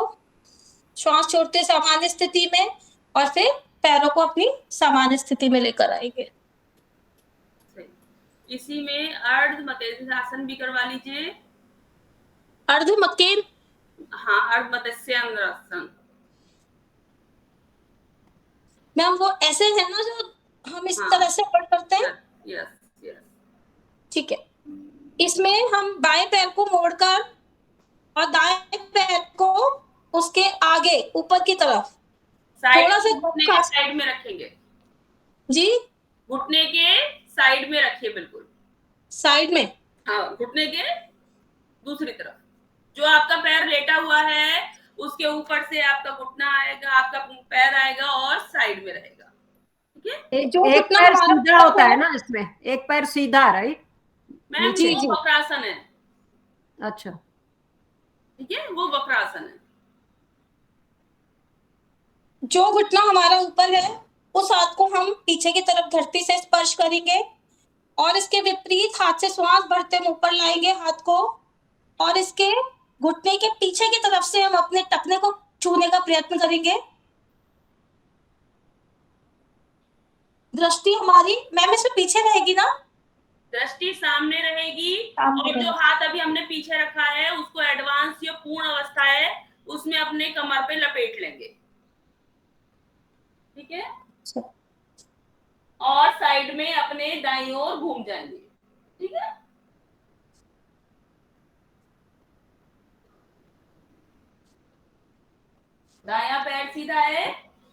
श्वास छोड़ते सामान्य स्थिति में और फिर पैरों को अपनी सामान्य स्थिति में लेकर आएंगे। इसी में अर्ध मत्स्यासन भी करवा लीजिए। अर्ध मकेन, हाँ, अर्ध मत्स्यांगासन। मैम वो ऐसे है ना जो हम इस हाँ, तरह से होल्ड करते हैं। Yes yes. ठीक है, इसमें हम बाएं पैर को मोड़कर और दाएं पैर को उसके आगे ऊपर की तरफ थोड़ा सा घुटने के साइड में रखेंगे जी, घुटने के साइड में रखिए, बिल्कुल साइड में। हाँ, घुटने के दूसरी तरफ जो आपका पैर लेटा हुआ है उसके ऊपर से आपका घुटना आएगा, आपका पैर आएगा और साइड में रहेगा। ठीक है, एक पैर सीधा होता है ना इसमें, एक पैर सीधा, राइट मैम? जी, वो वक्रासन है। अच्छा, ठीक है, वो वक्रासन है। जो घुटना हमारा ऊपर है उस हाथ को हम पीछे की तरफ धरती से स्पर्श करेंगे और इसके विपरीत हाथ से श्वास भरते हम ऊपर लाएंगे हाथ को और इसके घुटने के पीछे की तरफ से हम अपने टखने को छूने का प्रयत्न करेंगे। दृष्टि हमारी मैम इसमें पीछे रहेगी ना? दृष्टि सामने रहेगी और जो हाथ अभी हमने पीछे रखा है उसको एडवांस या पूर्ण अवस्था है उसमें अपने कमर पे लपेट लेंगे। ठीक है, और साइड में अपने दाईं ओर घूम जाएंगे। ठीक है, दायां पैर सीधा है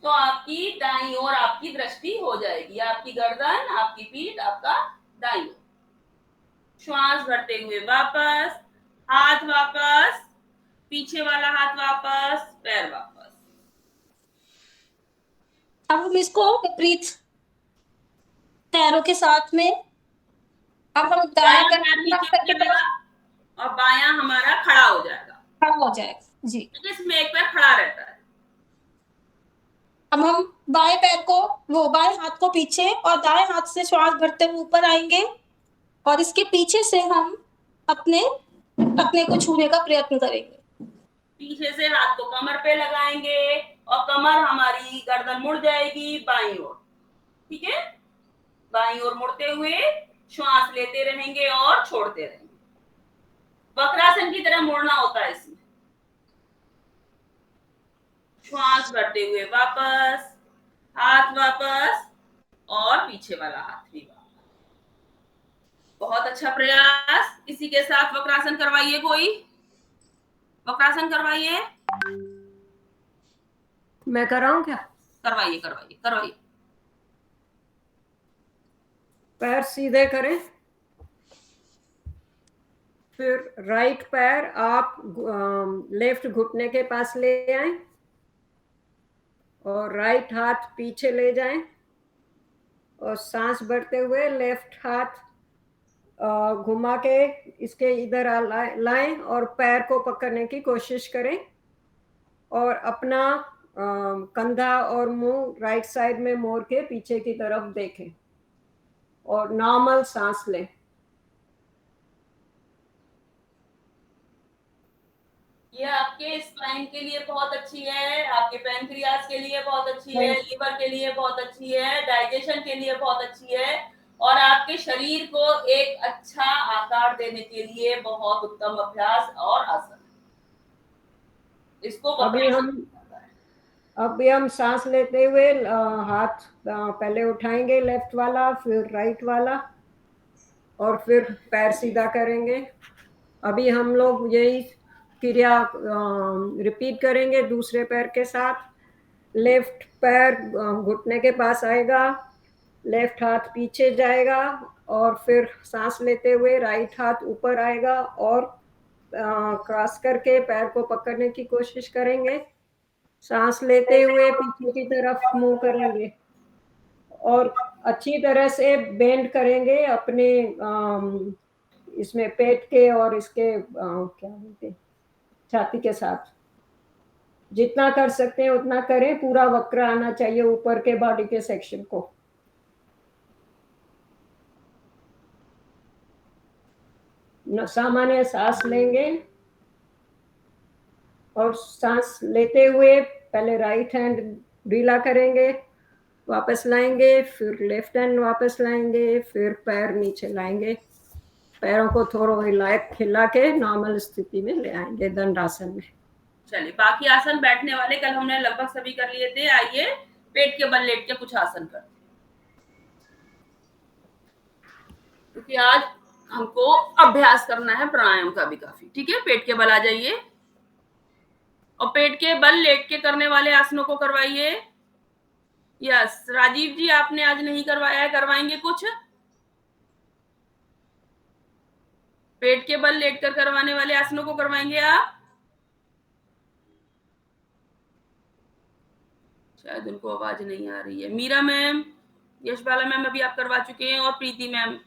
तो आपकी दाईं ओर आपकी दृष्टि हो जाएगी, आपकी गर्दन, आपकी पीठ, आपका दाईं ओर। श्वास भरते हुए वापस, हाथ वापस, पीछे वाला हाथ वापस, पैर वापस। अब हम इसको विपरीत पैरों के साथ में अब हम दायां पैर नीचे गिरेगा और बायां हमारा खड़ा हो जाएगा जी। इसमें एक पैर खड़ा रहता है। अब हम बाएं पैर को बाएं हाथ को पीछे और दाएं हाथ से श्वास भरते हुए ऊपर आएंगे और इसके पीछे से हम अपने को छूने का प्रयत्न करेंगे। पीछे से हाथ को कमर पे लगाएंगे और कमर हमारी गर्दन मुड़ जाएगी बाईं ओर। ठीक है, बाईं ओर मुड़ते हुए श्वास लेते रहेंगे और छोड़ते रहेंगे। वक्रासन की तरह मुड़ना होता है इसमें। श्वास भरते हुए वापस, हाथ वापस और पीछे वाला हाथ भी वापस। बहुत अच्छा प्रयास। इसी के साथ वक्रासन करवाइए, कोई वक्रासन करवाइए। मैं कराऊं क्या? करवाइए करवाइए करवाइए। पैर सीधे करें, फिर राइट पैर आप लेफ्ट घुटने के पास ले आए और राइट हाथ पीछे ले जाएं और सांस भरते हुए लेफ्ट हाथ घुमा के इसके इधर लाएं और पैर को पकड़ने की कोशिश करें और अपना कंधा और मुंह राइट साइड में मोड़ के पीछे की तरफ देखें और नॉर्मल सांस लें। ये आपके स्पाइन के लिए बहुत अच्छी है, आपके पैंक्रियास के लिए बहुत अच्छी है, लीवर के लिए बहुत अच्छी है, डाइजेशन के लिए बहुत अच्छी है और आपके शरीर को एक अच्छा आकार देने के लिए बहुत उत्तम अभ्यास और आसन। इसको अभी हम सांस लेते हुए हाथ पहले उठाएंगे लेफ्ट वाला, फिर राइट वाला और फिर पैर सीधा करेंगे। अभी हम लोग यही क्रिया रिपीट करेंगे दूसरे पैर के साथ। लेफ्ट पैर घुटने के पास आएगा, लेफ्ट हाथ पीछे जाएगा और फिर सांस लेते हुए राइट हाथ ऊपर आएगा और क्रॉस करके पैर को पकड़ने की कोशिश करेंगे। सांस लेते हुए पीछे की तरफ मुंह करेंगे और अच्छी तरह से बेंड करेंगे अपने इसमें पेट के और इसके क्या बोलते हैं छाती के साथ। जितना कर सकते हैं उतना करें, पूरा वक्र आना चाहिए ऊपर के बॉडी के सेक्शन को। सामान्य सांस लेंगे और सांस लेते हुए पहले राइट हैंड ढीला करेंगे, वापस लाएंगे, फिर लेफ्ट हैंड वापस लाएंगे, फिर पैर नीचे लाएंगे, पैरों को थोड़ा हिला के नॉर्मल स्थिति में ले आएंगे दंडासन में। चलिए बाकी आसन बैठने वाले कल हमने लगभग सभी कर लिए थे। आइए पेट के बल लेट के कुछ आसन करते हैं, क्योंकि आज हमको अभ्यास करना है प्राणायाम का भी काफी। ठीक है, पेट के बल आ जाइए और पेट के बल लेट के करने वाले आसनों को करवाइए। यस राजीव जी, आपने आज नहीं करवाया है, करवाएंगे कुछ पेट के बल लेट कर करवाने वाले आसनों को करवाएंगे आप। शायद उनको आवाज नहीं आ रही है। मीरा मैम, यशबाला मैम अभी आप करवा चुके हैं और प्रीति मैम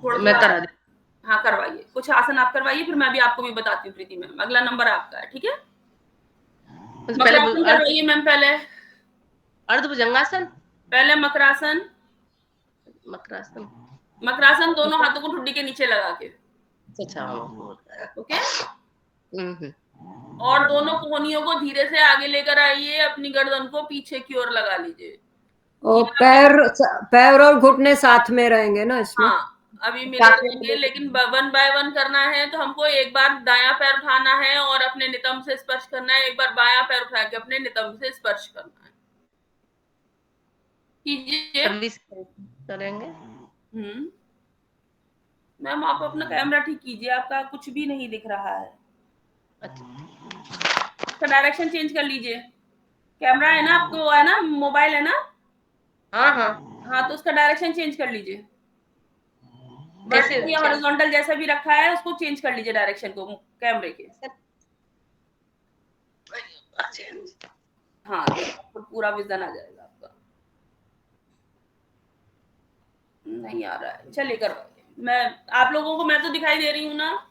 मैं करा दी। हाँ करवाइए, कुछ आसन आप करवाइए, फिर मैं भी आपको भी बताती हूँ। प्रीति मैम अगला नंबर आपका है, ठीक है। मकरासन करवाइए मैम, पहले अर्धभुजंगासन, पहले मकरासन। मकरासन, मकरासन दोनों हाथों को ठुड्डी के नीचे लगा के। अच्छा ओके। और दोनों कोहनियों को धीरे से आगे लेकर आइए, अपनी गर्दन को पीछे की ओर लगा लीजिए और पैर और घुटने साथ में रहेंगे ना इसमें। हाँ अभी मेरे रहेंगे, लेकिन 1 बाय 1 करना है। तो हमको एक बार दायां पैर उठाना है और अपने नितंब से स्पर्श करना है, एक बार बायां पैर उठा के अपने नितंब से स्पर्श करना है। कीजिए करेंगे। मैम आप अपना कैमरा ठीक कीजिए, आपका कुछ भी नहीं दिख रहा है। अच्छा, उसका डायरेक्शन चेंज कर लीजिए। कैमरा है ना आपको, है ना, मोबाइल है ना? हाँ हाँ हाँ, तो उसका डायरेक्शन चेंज कर लीजिए। कैसे या हॉरिजॉन्टल जैसा भी रखा है उसको चेंज कर लीजिए डायरेक्शन को कैमरे के। हाँ तो पूरा विजन आ जाएगा आपका। नहीं आ रहा है, चलिए करवाइए। मैं आप लोगों को, मैं तो दिखाई दे रही हूँ ना,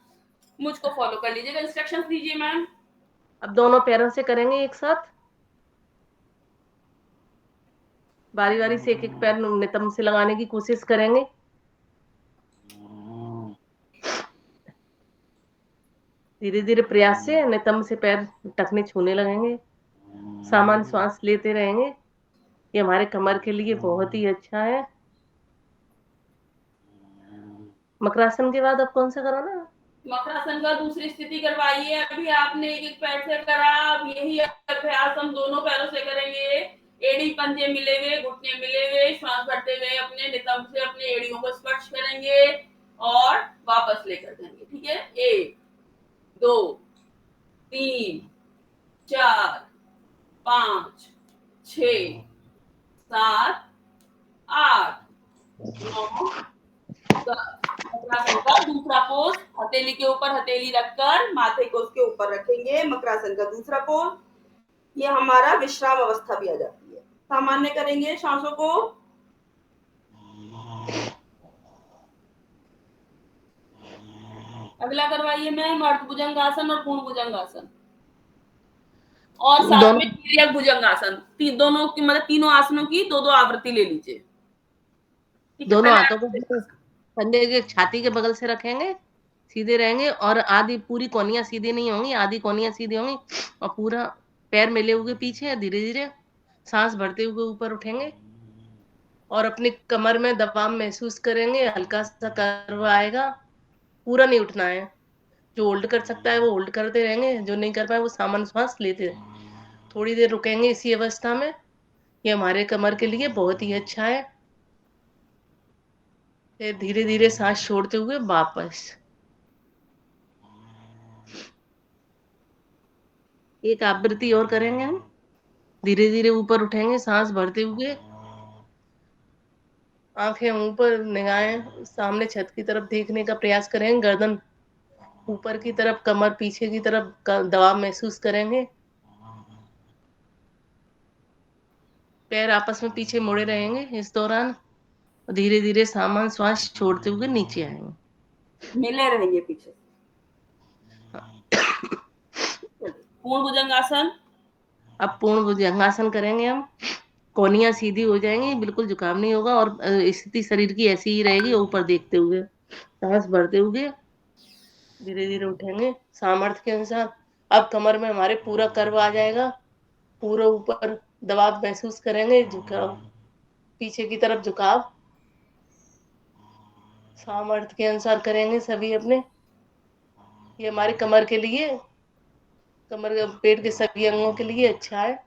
मुझको फॉलो कर लीजिएगा। इंस्ट्रक्शंस दीजिए मैम। अब दोनों पैरों से करेंगे एक साथ, बारी बारी से एक एक पैर नितंब से लगाने की कोशिश करेंगे। धीरे धीरे प्रयास से नितंब से पैर टखने छूने लगेंगे। सामान्य श्वास लेते रहेंगे, ये हमारे कमर के लिए बहुत ही अच्छा है। मकरासन के बाद अब कौन सा कराना है? मकरासन का दूसरी स्थिति करवाइए। अभी आपने एक एक पैर से करा, अब यही अभ्यास हम दोनों पैरों से करेंगे। एड़ी पंजे मिले हुए, घुटने मिले हुए, श्वास भरते हुए अपने नितंब से अपने एड़ियों को स्पर्श करेंगे और वापस लेकर जाएंगे। ठीक है, 1 2 3 4 5 6 7 8 9 10। मकरासन का दूसरा पोज, हथेली के ऊपर हथेली रखकर माथे को उसके ऊपर रखेंगे। मकरासन का दूसरा पोज, ये हमारा विश्राम अवस्था भी आ जाती है। सामान्य करेंगे सांसों को। अगला करवाइए मैम अर्ध भुजंगासन और पूर्ण भुजंगासन और साथ में तिर्यक भुजंगासन। दोनों की मतलब तीनों आसनों की दो आवृत्ति ले लीजिए। ठीक है, दोनों पहले हाथों को कंधे के छाती के बगल से रखेंगे, सीधे रहेंगे और आधी पूरी कोनियां सीधी नहीं होंगी, आधी कोनियां सीधी होंगी और पूरा पैर मिले हुए पीछे। धीरे धीरे सांस भरते हुए ऊपर उठेंगे और अपने कमर में दबाव महसूस करेंगे। हल्का सा कर्व आएगा, पूरा नहीं उठना है। जो होल्ड कर सकता है वो होल्ड करते रहेंगे, जो नहीं कर पाए वो सामान्य श्वास लेते रहें। थोड़ी देर रुकेंगे इसी अवस्था में। ये हमारे कमर के लिए बहुत ही अच्छा है। फिर धीरे धीरे सांस छोड़ते हुए वापस एक आवृत्ति और करेंगे हम। धीरे धीरे ऊपर उठेंगे सांस भरते हुए, आंखें ऊपर, निगाहें सामने छत की तरफ देखने का प्रयास करेंगे। गर्दन ऊपर की तरफ, कमर पीछे की तरफ दबाव महसूस करेंगे। पैर आपस में पीछे मुड़े रहेंगे इस दौरान। धीरे धीरे सामान्य श्वास छोड़ते हुए नीचे आएंगे, मिले रहेंगे पीछे। पूर्ण भुजंगासन। अब पूर्ण भुजंगासन करेंगे हम। कोनियां सीधी हो जाएंगी, बिल्कुल झुकाव नहीं होगा और स्थिति शरीर की ऐसी ही रहेगी, ऊपर देखते हुए सांस भरते हुए धीरे धीरे उठेंगे सामर्थ्य के अनुसार। अब कमर में हमारे पूरा कर्व आ जाएगा, पूरा ऊपर दबाव महसूस करेंगे, झुकाव पीछे की तरफ झुकाव सामर्थ्य के अनुसार करेंगे सभी अपने। ये हमारे कमर के लिए, कमर पेट के सभी अंगों के लिए अच्छा है।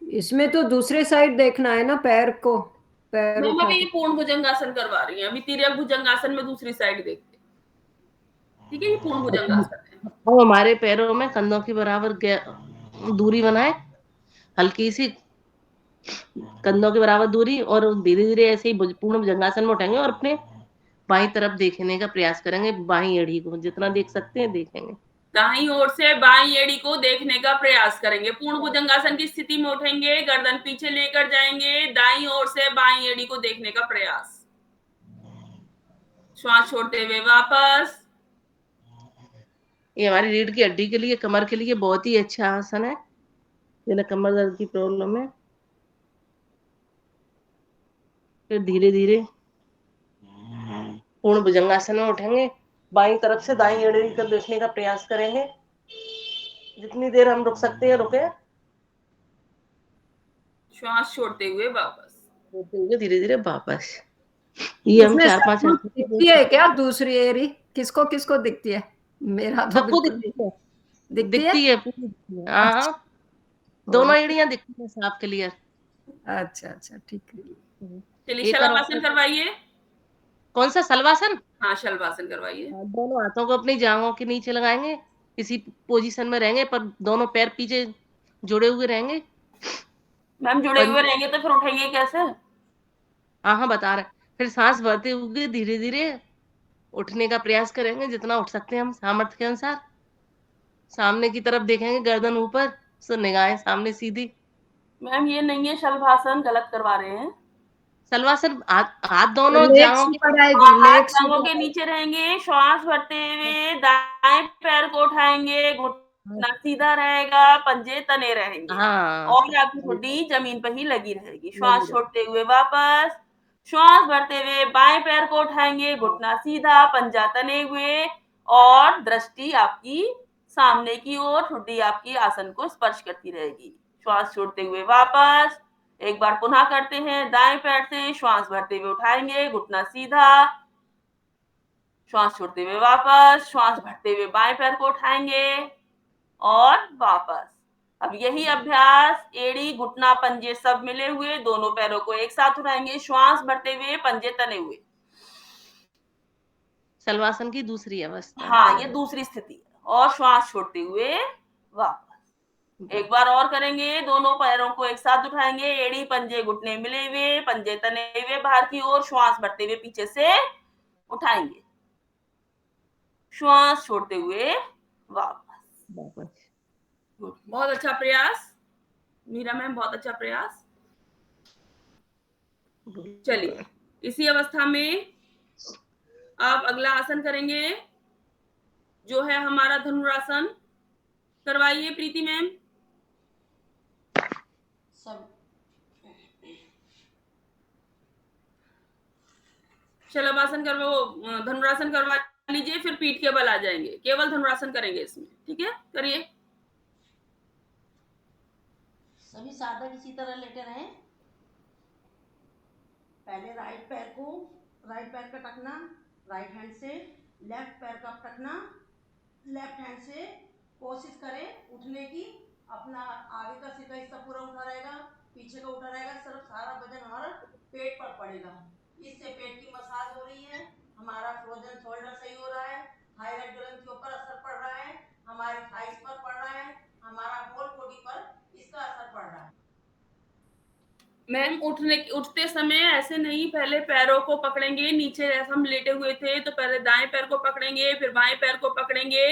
इसमें तो दूसरे साइड देखना है ना, पैर को, पैर मैम उठा अभी के। पूर्ण भुजंगासन करवा रही हैं, अभी तिर्यक भुजंगासन में दूसरी साइड देखते हैं। ठीक है, ये पूर्ण भुजंगासन है। और हमारे पैरों में कंधों की बराबर दूरी बनाए, हल्की सी कंधों के बराबर दूरी, और धीरे धीरे ऐसे ही पूर्ण भुजंगासन में उठेंगे और अपने बाई तरफ देखने का प्रयास करेंगे। बाई एड़ी को जितना देख सकते हैं देखेंगे। दाईं ओर से बाईं एड़ी को देखने का प्रयास करेंगे। पूर्ण भुजंगासन की स्थिति में उठेंगे, गर्दन पीछे लेकर जाएंगे, दाईं ओर से बाईं एड़ी को देखने का प्रयास। श्वास छोड़ते हुए वापस। ये हमारी रीढ़ की हड्डी के लिए, कमर के लिए बहुत ही अच्छा आसन है जिन्हें कमर दर्द की प्रॉब्लम है। फिर धीरे धीरे पूर्ण भुजंगासन में उठेंगे, बाईं तरफ से दाईं एड़ी को देखने का प्रयास करेंगे। जितनी देर हम रुक सकते हैं रुके। श्वास छोड़ते हुए वापस। धीरे धीरे वापस। ये हम 4-5 दिखती है क्या दूसरी एड़ी? किसको किसको दिखती है? मेरा तो सबको बिल्कुल दिखती है पूरी। हाँ, दोनों एड़ियां दिखती है साफ क्लियर। अच्छा अच्छा, ठीक है। चलिए शलभासन करवाइए। कौन सा? शलभासन? हाँ, शलभासन करवाइए। दोनों हाथों को अपनी जांघों के नीचे लगाएंगे, इसी पोजीशन में रहेंगे, पर दोनों पैर पीछे जुड़े हुए रहेंगे। मैम जुड़े हुए रहेंगे तो फिर उठेंगे कैसे? हाँ, बता रहे। फिर सांस भरते हुए धीरे धीरे उठने का प्रयास करेंगे, जितना उठ सकते हैं हम सामर्थ्य के अनुसार। सामने की तरफ देखेंगे, गर्दन ऊपर, सो निगाहें सामने सीधी। मैम ये नहीं है शलभासन, गलत करवा रहे हैं। शलभासन हाथ दोनों जांघों के नीचे रहेंगे। श्वास भरते हुए दाएं पैर को उठाएंगे, घुटना सीधा रहेगा, पंजे तने रहेंगे। हाँ, और आपकी ठुड्डी जमीन पर ही लगी रहेगी। श्वास छोड़ते हुए वापस। श्वास भरते हुए बाएं पैर को उठाएंगे, घुटना सीधा, पंजा तने हुए और दृष्टि आपकी सामने की ओर, ठुड्डी आपकी आसन को स्पर्श करती रहेगी। श्वास छोड़ते हुए वापस। एक बार पुनः करते हैं। दाएं पैर से श्वास भरते हुए उठाएंगे, घुटना सीधा, श्वास छोड़ते हुए वापस। श्वास भरते हुए बाएं पैर को उठाएंगे और वापस। अब यही अभ्यास एड़ी, घुटना, पंजे सब मिले हुए, दोनों पैरों को एक साथ उठाएंगे, श्वास भरते हुए, पंजे तने हुए। शलभासन की दूसरी अवस्था। हाँ, ये दूसरी स्थिति है। और श्वास छोड़ते हुए वापस। एक बार और करेंगे। दोनों पैरों को एक साथ उठाएंगे, एड़ी पंजे घुटने मिले हुए, पंजे तने हुए बाहर की ओर, श्वास भरते हुए पीछे से उठाएंगे, श्वास छोड़ते हुए वापस। बहुत अच्छा प्रयास मीरा मैम, बहुत अच्छा प्रयास। चलिए, इसी अवस्था में अब अगला आसन करेंगे जो है हमारा धनुरासन। करवाइए प्रीति मैम। शलभासन धनुरासन करवा लीजिए, फिर पीठ के बल आ जाएंगे। केवल धनुरासन करेंगे इसमें, ठीक है? करिए। सभी साधक इसी तरह लेटे रहें। पहले राइट पैर का टकना राइट हैंड से, लेफ्ट पैर का टकना लेफ्ट हैंड से। कोशिश करें उठने की। अपना आगे का सीधा हिस्सा पूरा उठा रहेगा, पीछे का उठा रहेगा, सिर्फ सारा वजन हमारा पेट पर पड़ेगा। इससे पेट की मसाज हो रही है, हमारा फ्रोजन शोल्डर सही हो रहा है, थायराइड ग्रंथि के ऊपर असर पड़ रहा है, हमारी थाइस पर पड़ रहा है, हमारा होल बॉडी पर इसका असर पड़ रहा है। मैम उठते समय ऐसे नहीं, पहले पैरों को पकड़ेंगे नीचे। जैसे हम लेटे हुए थे तो पहले दाएं पैर को पकड़ेंगे, फिर बाएं पैर को पकड़ेंगे,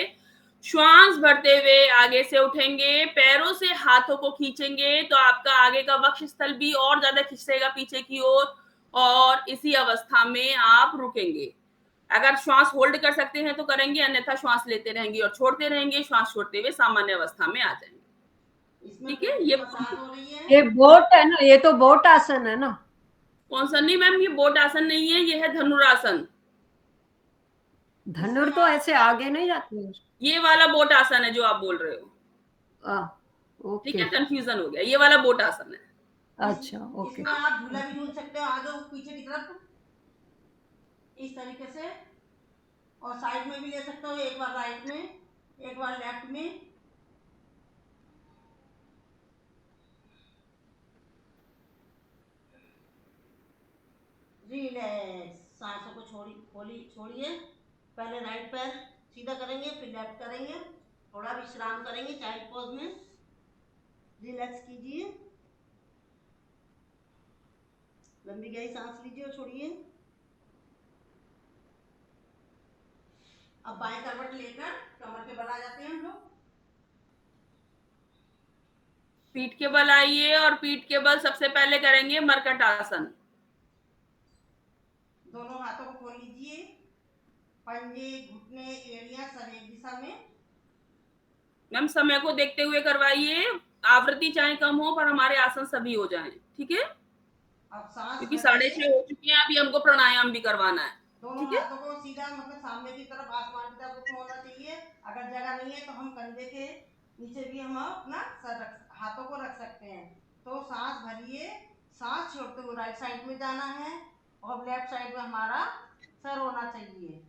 श्वास भरते हुए आगे से उठेंगे, पैरों से हाथों को खींचेंगे तो आपका आगे का वक्षस्थल भी और ज्यादा खिंचेगा पीछे की ओर, और इसी अवस्था में आप रुकेंगे। अगर श्वास होल्ड कर सकते हैं तो करेंगे, अन्यथा श्वास लेते रहेंगे और छोड़ते रहेंगे। श्वास छोड़ते हुए सामान्य अवस्था में आ जाएंगे, ठीक है? ये बोट है ना, ये तो बोट आसन है ना? कौन सा? नहीं मैम, ये बोट आसन नहीं है, ये है धनुरासन। धनुर तो ऐसे आगे नहीं जाती है। ये वाला बोट आसन है जो आप बोल रहे हो, ठीक है? कंफ्यूजन हो गया, ये वाला बोट आसन है। अच्छा, ओके। इसमें आप झूला भी झूल सकते हो आगे पीछे की तरफ इस तरीके से, और साइड में भी ले सकते हो, एक बार राइट में एक बार लेफ्ट में। रिलैक्स, सांसों को छोड़िए। पहले राइट पैर सीधा करेंगे, फिर लेफ्ट करेंगे, थोड़ा विश्राम करेंगे चाइल्ड पोज में। रिलैक्स कीजिए, लंबी गहरी सांस लीजिए और छोड़िए। अब बाएं करवट लेकर कमर के बल आ जाते हैं हम लोग। पीठ के बल आइए, और पीठ के बल सबसे पहले करेंगे मरकट आसन। दोनों हाथों को खोल लीजिए, पंजे घुटने एड़ियां सब एक दिशा में। मैम समय को देखते हुए करवाइए, आवृत्ति चाहे कम हो पर हमारे आसन सभी हो जाएं, ठीक है? अब सांस क्योंकि 6:30 हो चुके हैं, अभी हमको प्राणायाम भी करवाना है। दोनों हाथों को सीधा मतलब सामने की तरफ, आसमान की तरफ उठना होना चाहिए। अगर जगह नहीं है तो हम कंधे के नीचे भी हम अपना हाथों को रख सकते हैं। तो सांस भरिए, सांस छोड़ते हुए राइट साइड में जाना है, और लेफ्ट साइड में हमारा सर होना चाहिए,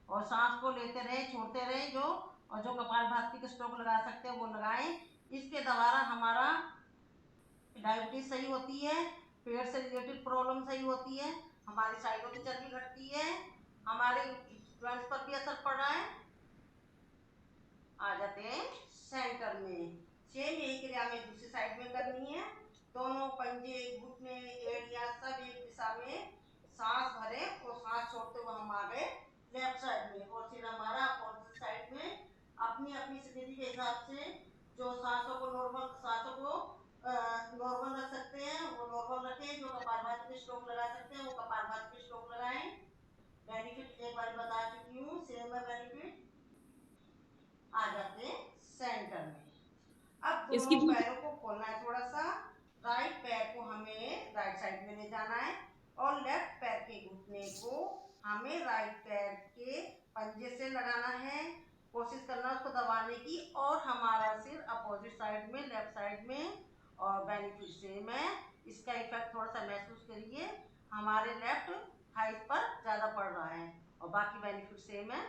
और सांस को लेते रहे छोड़ते रहे। जो कपालभाति के स्ट्रोक लगा सकते हैं वो लगाएं। इसके द्वारा हमारा डायबिटीज सही होती है, पेट से रिलेटेड प्रॉब्लम सही होती है, हमारी साइडों की चर्बी घटती है, हमारे जॉइंट्स पर भी असर पड़ रहा है। आ जाते हैं सेंटर में। सेम यही क्रिया में दूसरी साइड में करनी है। दोनों पंजे घुटने एड़ियां सब एक दिशा में सांस भरे और सांस छोड़ते हुए हम आ गए लेफ्ट साइड में, और फिर हमारा अपोजिट साइड में अपनी अपनी स्थिति के हिसाब से जो सांसों को नॉर्मल रख सकते हैं वो नॉर्मल रखें। जो कपालभाति के स्ट्रोक लगा सकते हैं वो कपालभाति के स्ट्रोक लगाएं। बेनिफिट एक बार बता चुकी हूँ, सेम है बेनिफिट। आ जाते हैं सेंटर में। अब दोनों पैरों को खोलना है थोड़ा सा। राइट पैर को हमें राइट साइड में ले जाना है, और लेफ्ट पैर के घुटने को हमें राइट पैर के पंजे से लगाना है। कोशिश करना उसको दबाने की, और हमारा सिर अपोजिट साइड में लेफ्ट साइड में, और बेनिफिट सेम है। इसका इफेक्ट थोड़ा सा महसूस करिए, हमारे लेफ्ट थाइस पर ज्यादा पड़ रहा है, और बाकी बेनिफिट सेम है।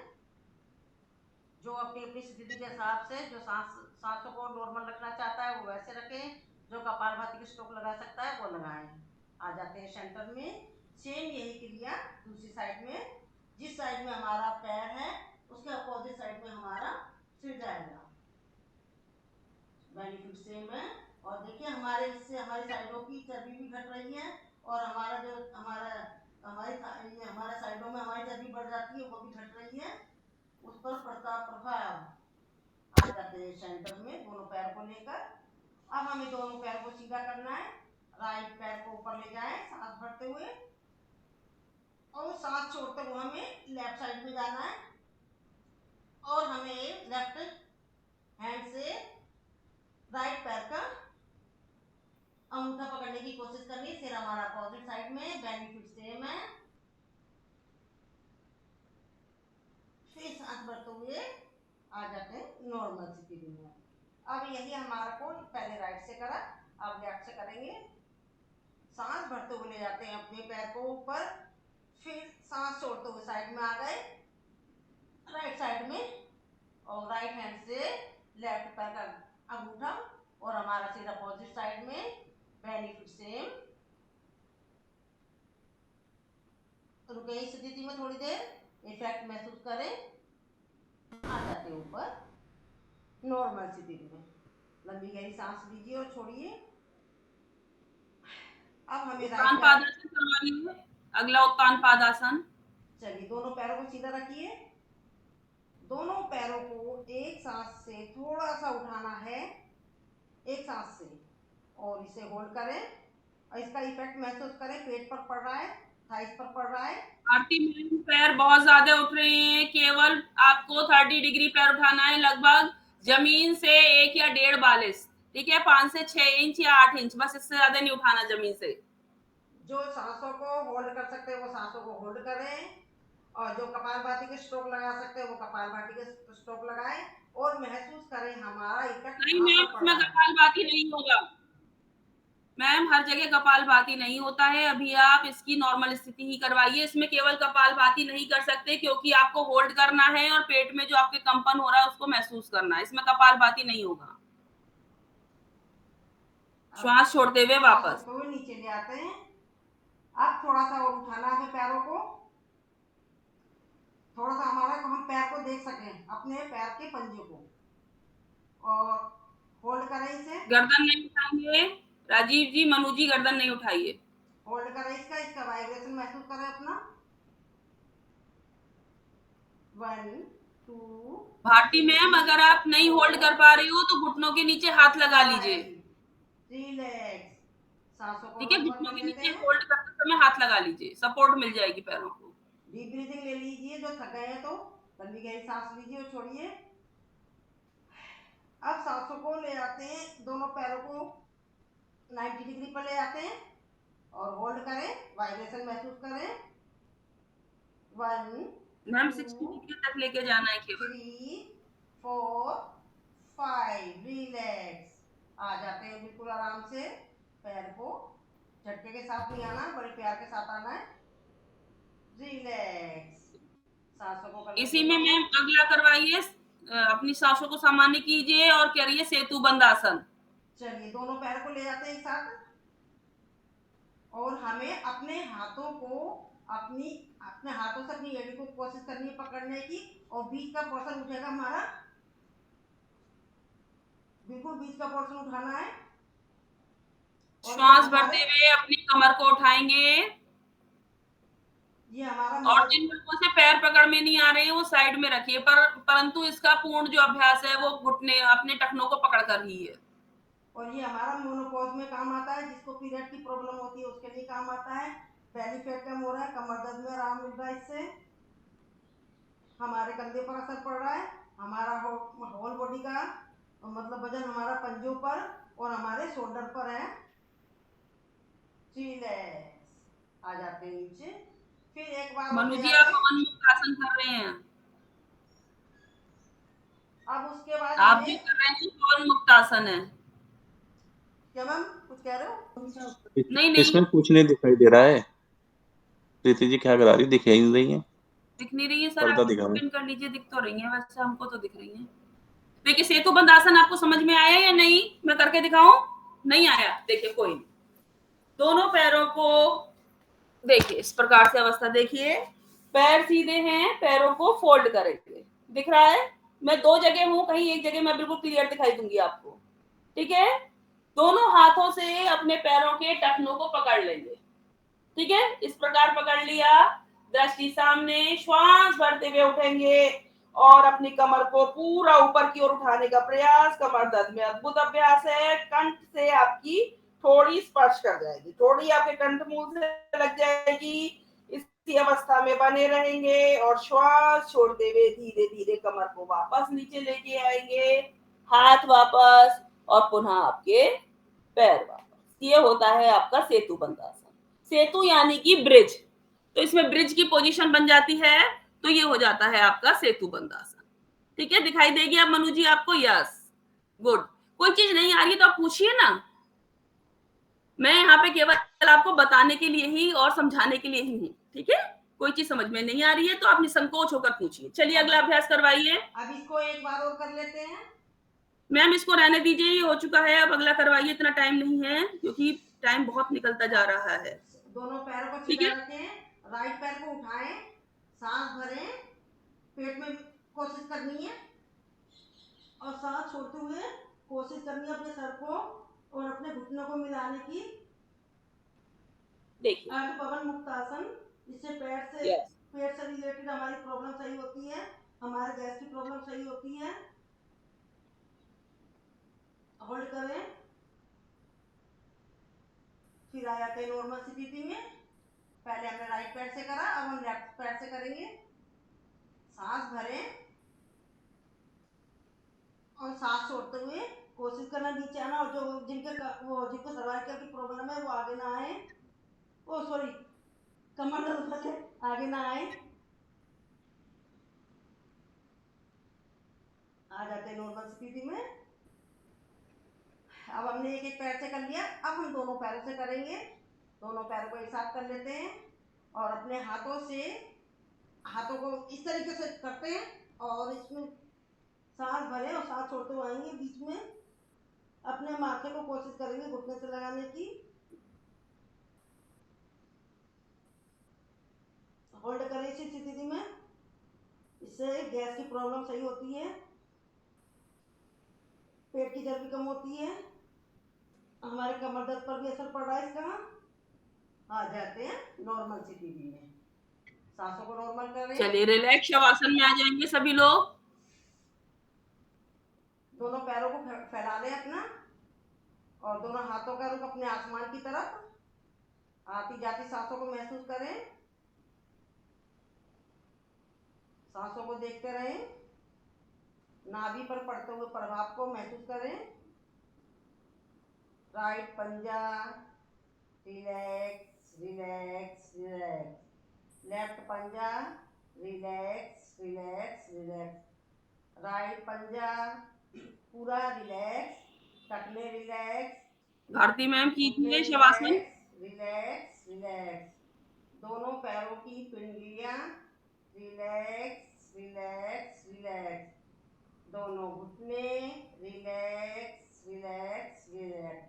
जो अपनी अपनी स्थिति के हिसाब से जो सांसों को नॉर्मल रखना चाहता है वो वैसे रखें, जो कपालभाति के स्ट्रोक लगा सकता है वो लगाएं। आ जाते हैं सेंटर में। सेम यही क्रिया दूसरी साइड में, जिस साइड में हमारा पैर है उसके अपोजिट साइड में हमारा सिर जाएगा। बेनिफिट सेम है। और देखिए हमारे इससे हमारी साइडों की चर्बी भी घट रही है और हमारा जो हमारे साइडों में हमारी चर्बी बढ़ जाती है वो भी घट रही है। उस पर प्रभाव आ जाते हैं सेंटर में दोनों पैर को लेकर। अब हमें दोनों पैर को सीधा करना है, राइट पैर को ऊपर ले जाएं सांस भरते हुए और सांस छोड़ते हुए हमें लेफ्ट साइड में जाना है और हमें लेफ्ट हैंड से राइट पैर का अंगूठा पकड़ने की कोशिश करनी है। सिर हमारा अपोजिट साइड में, बेनिफिट सेम है। फिर सांस भरते हुए आ जाते हैं नॉर्मल स्थिति में। अब यही हमारा को पहले राइट से करा, अब लेफ्ट से करेंगे। सांस भरते हुए ले जाते हैं अपने पैर को ऊपर, फिर सांस छोड़ते हुए साइड में आ गए राइट साइड में और राइट हैंड से लेफ्ट पैर का अंगूठा और हमारा सिर अपोजिट साइड में, बेनिफिट सेम। रुके इस स्थिति में थोड़ी देर, इफेक्ट महसूस करें, आ जाते ऊपर नॉर्मल स्थिति में। लंबी गहरी सांस लीजिए और छोड़िए। अब हमें उत्तान पादासन करवाइए, अगला उत्तान पादासन। चलिए दोनों पैरों को सीधा रखिए, दोनों पैरों को एक सांस से थोड़ा सा उठाना है, एक सांस से, और इसे होल्ड करें और इसका इफेक्ट महसूस करें। पेट पर पड़ रहा है, थाइस पर पड़ रहा है। आरती मैम पैर बहुत ज्यादा उठ रहे हैं, केवल आपको 30 डिग्री पैर उठाना है, लगभग जमीन से 1 या 1.5 बालिश, ठीक है, 5 से 6 इंच या 8 इंच, बस इससे ज्यादा नहीं उठाना जमीन से। जो सांसों को होल्ड कर सकते हैं वो सांसों को होल्ड करें और जो कपालभाति के स्ट्रोक लगा सकते हैं वो कपालभाति के स्ट्रोक लगाएं और महसूस करें हमारा इफेक्ट। नहीं मैम, इसमें कपालभाति नहीं होगा मैम, हर जगह कपालभाति नहीं होता है। अभी आप इसकी नॉर्मल स्थिति ही करवाइए, इसमें केवल कपालभाति नहीं कर सकते क्योंकि आपको होल्ड करना है और पेट में जो आपके कंपन हो रहा है उसको महसूस करना है, इसमें कपालभाति नहीं होगा। श्वास छोड़ते हुए वापस नीचे ले आते हैं। अब थोड़ा सा और उठाना है पैरों को, थोड़ा सा हमारा हम पैर को देख सकें, अपने पैर के पंजे को, और होल्ड करें इसे। गर्दन नहीं उठाइए राजीव जी, मनु जी गर्दन नहीं उठाइए, होल्ड करें इसका वाइब्रेशन महसूस करें अपना। 1 2। भारती मैम अगर आप नहीं होल्ड कर पा रही हो तो घुटनों के नीचे हाथ लगा लीजिए, रिलैक्स, सांसों को ठीक है, घुटनों के नीचे होल्ड करते समय हाथ लगा लीजिए, सपोर्ट मिल जाएगी पैरों को। डीप ब्रीथिंग ले लीजिए, जो थक गए हैं तो लंबी गहरी सांस लीजिए और छोड़िए। अब सांसों को ले आते हैं, दोनों पैरों को 90 डिग्री पर ले आते हैं और होल्ड करें, वाइब्रेशन महसूस करें। 1 मैम 60 डिग्री तक लेके जाना है केवल। 3 4 5, रिलैक्स, आ जाते हैं बिल्कुल आराम से। पैर को झटके के साथ नहीं आना, बड़े प्यार के साथ आना है। रिलैक्स, सांसों को इसी में मैम अगला करवाइए, अपनी सांसों को सामान्य कीजिए और करिए सेतु बंद आसन। चलिए दोनों पैर को ले जाते हैं एक साथ और हमें अपने हाथों से अपनी एड़ी को कोशिश करनी है पकड़ने की और बीच का पोर्शन उठेगा हमारा, बिल्कुल बीच का पोर्शन उठाना है। श्वास भरते हुए अपनी कमर को उठाएंगे, ये हमारा और जिन लोगों से पैर पकड़ में नहीं आ रहे हैं वो साइड में रखिए, परंतु इसका पूर्ण जो अभ्यास है वो घुटने अपने टखनों को पकड़ कर ही है। और ये हमारा मोनोपॉज में काम आता है, जिसको पीरियड की प्रॉब्लम होती है उसके लिए काम आता है। बेली फैट कम हो रहा है, कमर दर्द में आराम मिल रहा है, इससे हमारे कंधे पर असर पड़ रहा है, हमारा होल बॉडी का मतलब वजन हमारा पंजों पर और हमारे शोल्डर पर है। रिलैक्स, आ जाते हैं नीचे। फिर एक बार मनु जी आप पवन मुक्त आसन कर रहे हैं, अब उसके बाद आप भी कर रहे हैं, पवन मुक्त आसन है। क्या मैम कुछ कह रहे हो? नहीं इसमें कुछ नहीं दिखाई दे रहा है। प्रीति जी क्या करा रही, दिखाई नहीं रही है, दिख नहीं रही है सर, पर्दा आप दिखा पिन कर लीजिए, दिख तो रही है, वैसे हमको तो दिख रही है। देखिए सेतु बंद आसन आपको समझ में आया या नहीं, मैं करके दिखाऊं? नहीं आया, देखिए कोई नहीं, दोनों पैरों को देखिए इस प्रकार से अवस्था देखिए, पैर सीधे हैं, पैरों को फोल्ड करेंगे, दिख रहा है? मैं 2 जगह हूं, कहीं एक जगह मैं बिल्कुल क्लियर दिखाई दूंगी आपको, ठीक है। दोनों हाथों से अपने पैरों के टखनों को पकड़ लेंगे, ठीक है। इस प्रकार पकड़ लिया, दृष्टि सामने, श्वास भरते हुए उठेंगे और अपनी कमर को पूरा ऊपर की ओर उठाने का प्रयास। कमर दर्द में अद्भुत अभ्यास है। कंठ से आपकी थोड़ी स्पर्श कर जाएगी, थोड़ी आपके कंठ मूल से लग जाएगी। इसी अवस्था में बने रहेंगे और श्वास छोड़ते हुए धीरे धीरे कमर को वापस नीचे लेके आएंगे, हाथ वापस और पुनः आपके पैर वापस। ये होता है आपका सेतु बंधासन। सेतु यानी कि ब्रिज, तो इसमें ब्रिज की पोजीशन बन जाती है, तो ये हो जाता है आपका सेतु बंधासन। ठीक है, दिखाई देगी अब मनु जी आपको? Yes, good. कोई चीज नहीं आ रही तो आप पूछिए ना, मैं यहाँ पे केवल आपको बताने के लिए ही और समझाने के लिए ही हूँ। ठीक है, कोई चीज समझ में नहीं आ रही है तो आप निसंकोच होकर पूछिए। चलिए अगला अभ्यास करवाइए। अब इसको एक बार और कर लेते हैं। मैम इसको रहने दीजिए, ये हो चुका है, अब अगला करवाइए। इतना टाइम नहीं है क्योंकि टाइम बहुत निकलता जा रहा है। दोनों पैरों को ठीक सीधा है, रखें, राइट पैर को उठाएं, सांस भरें, पेट में कोशिश करनी है और सांस छोड़ते हुए कोशिश करनी है अपने सर को और अपने घुटनों को मिलाने की। देखिए अर्ध पवन मुक्तासन, इससे यस, पेट से रिलेटेड हमारी प्रॉब्लम सही होती है, हमारे गैस की प्रॉब्लम सही होती है। होल्ड करें, फिर आ जाते हैं नॉर्मल स्थिति में। पहले हमने राइट पैर से करा, अब हम लेफ्ट पैर से करेंगे। सांस भरें और सांस छोड़ते हुए कोशिश करना नीचे आना, और जो जिनको सर्वाइकल की प्रॉब्लम है वो आगे ना आए, ओ सॉरी कमर दर्द वाले आगे ना आए। आ जाते हैं नॉर्मल स्थिति में। अब हमने एक एक पैर से कर लिया, अब हम दोनों पैरों से करेंगे। दोनों पैरों को एक साथ कर लेते हैं और अपने हाथों को इस तरीके से करते हैं और इसमें सांस भरें और सांस छोड़ते हुए आएंगे। बीच में अपने माथे को कोशिश करेंगे घुटने से लगाने की। होल्ड करें इसी स्थिति में, इससे गैस की प्रॉब्लम सही होती है, पेट की चर्बी कम होती है, हमारे कमर दर्द पर भी असर पड़ रहा है इसका। आ जाते हैं नॉर्मल स्थिति में, सांसों को नॉर्मल करें। चलिए रिलैक्स शवासन में आ जाएंगे सभी लोग। दोनों पैरों को फैला लें अपना और दोनों हाथों का रुख अपने आसमान की तरफ। आती जाती सांसों को महसूस करें, सांसों को देखते रहें, नाभि पर पड़ते हुए प्रभाव को महसूस करें। राइट पंजा रिलैक्स रिलैक्स रिलैक्स, लेफ्ट पंजा रिलैक्स रिलैक्स रिलैक्स, राइट पंजा पूरा रिलैक्स, टखने रिलैक्स, भारती मैम कीजिए घुटने शवासन। रिलैक्स रिलैक्स रिलैक्स, दोनों पैरों की पिंडलियां रिलैक्स रिलैक्स रिलैक्स, दोनों घुटने रिलैक्स रिलैक्स रिलैक्स,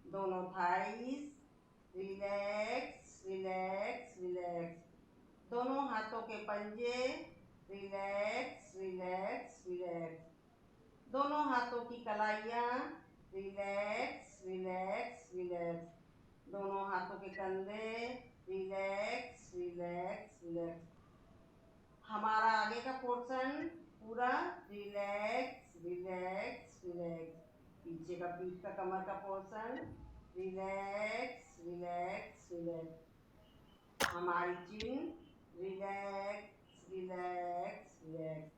दोनों थाइस रिलैक्स रिलैक्स रिलैक्स, दोनों हाथों के पंजे रिलैक्स रिलैक्स रिलैक्स, दोनों हाथों की कलाइयाँ रिलैक्स रिलैक्स रिलैक्स, दोनों हाथों के कंधे रिलैक्स रिलैक्स रिलैक्स, हमारा आगे का पोर्शन पूरा रिलैक्स रिलैक्स रिलैक्स, पीछे का पीठ का कमर का पोर्शन रिलैक्स रिलैक्स रिलैक्स, हमारी चिन रिलैक्स रिलैक्स रिलैक्स,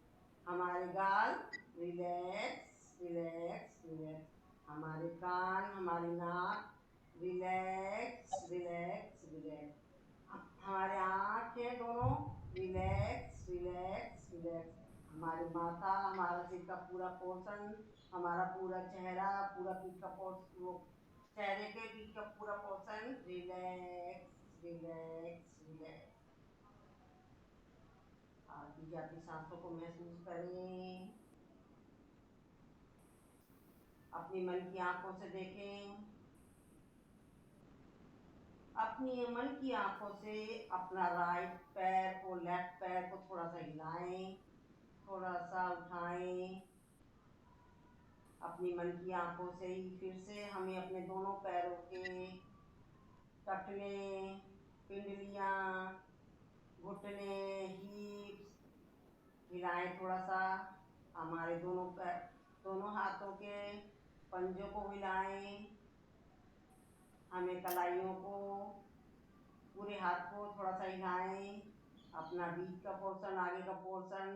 हमारे गाल रिलैक्स रिलैक्स रिलैक्स, हमारे कान हमारी नाक रिलैक्स रिलैक्स रिलैक्स, हमारे आँखें दोनों रिलैक्स रिलैक्स रिलैक्स, हमारी माथा हमारा सिर का पूरा पोर्शन, हमारा पूरा चेहरा पूरा पीठ का पोर्शन, चेहरे के पीठ का पूरा पोर्शन रिलैक्स रिलैक्स रिलैक्स। आती जाती सांसों को महसूस करें, अपनी मन की आंखों से देखें, अपनी मन की आंखों से अपना राइट पैर को लेफ्ट पैर को थोड़ा सा हिलाएं, थोड़ा सा उठाएं, अपने अपनी मन की आंखों से ही फिर से हमें अपने दोनों पैरों के टखने, पिंडलियां, घुटने, हिप्स हिलाएं थोड़ा सा। हमारे दोनों हाथों के पंजों को हिलाएं। हमें कलाइयों को, पूरे हाथ को थोड़ा सा हिलाएं। अपना बीच का पोर्शन, आगे का पोर्शन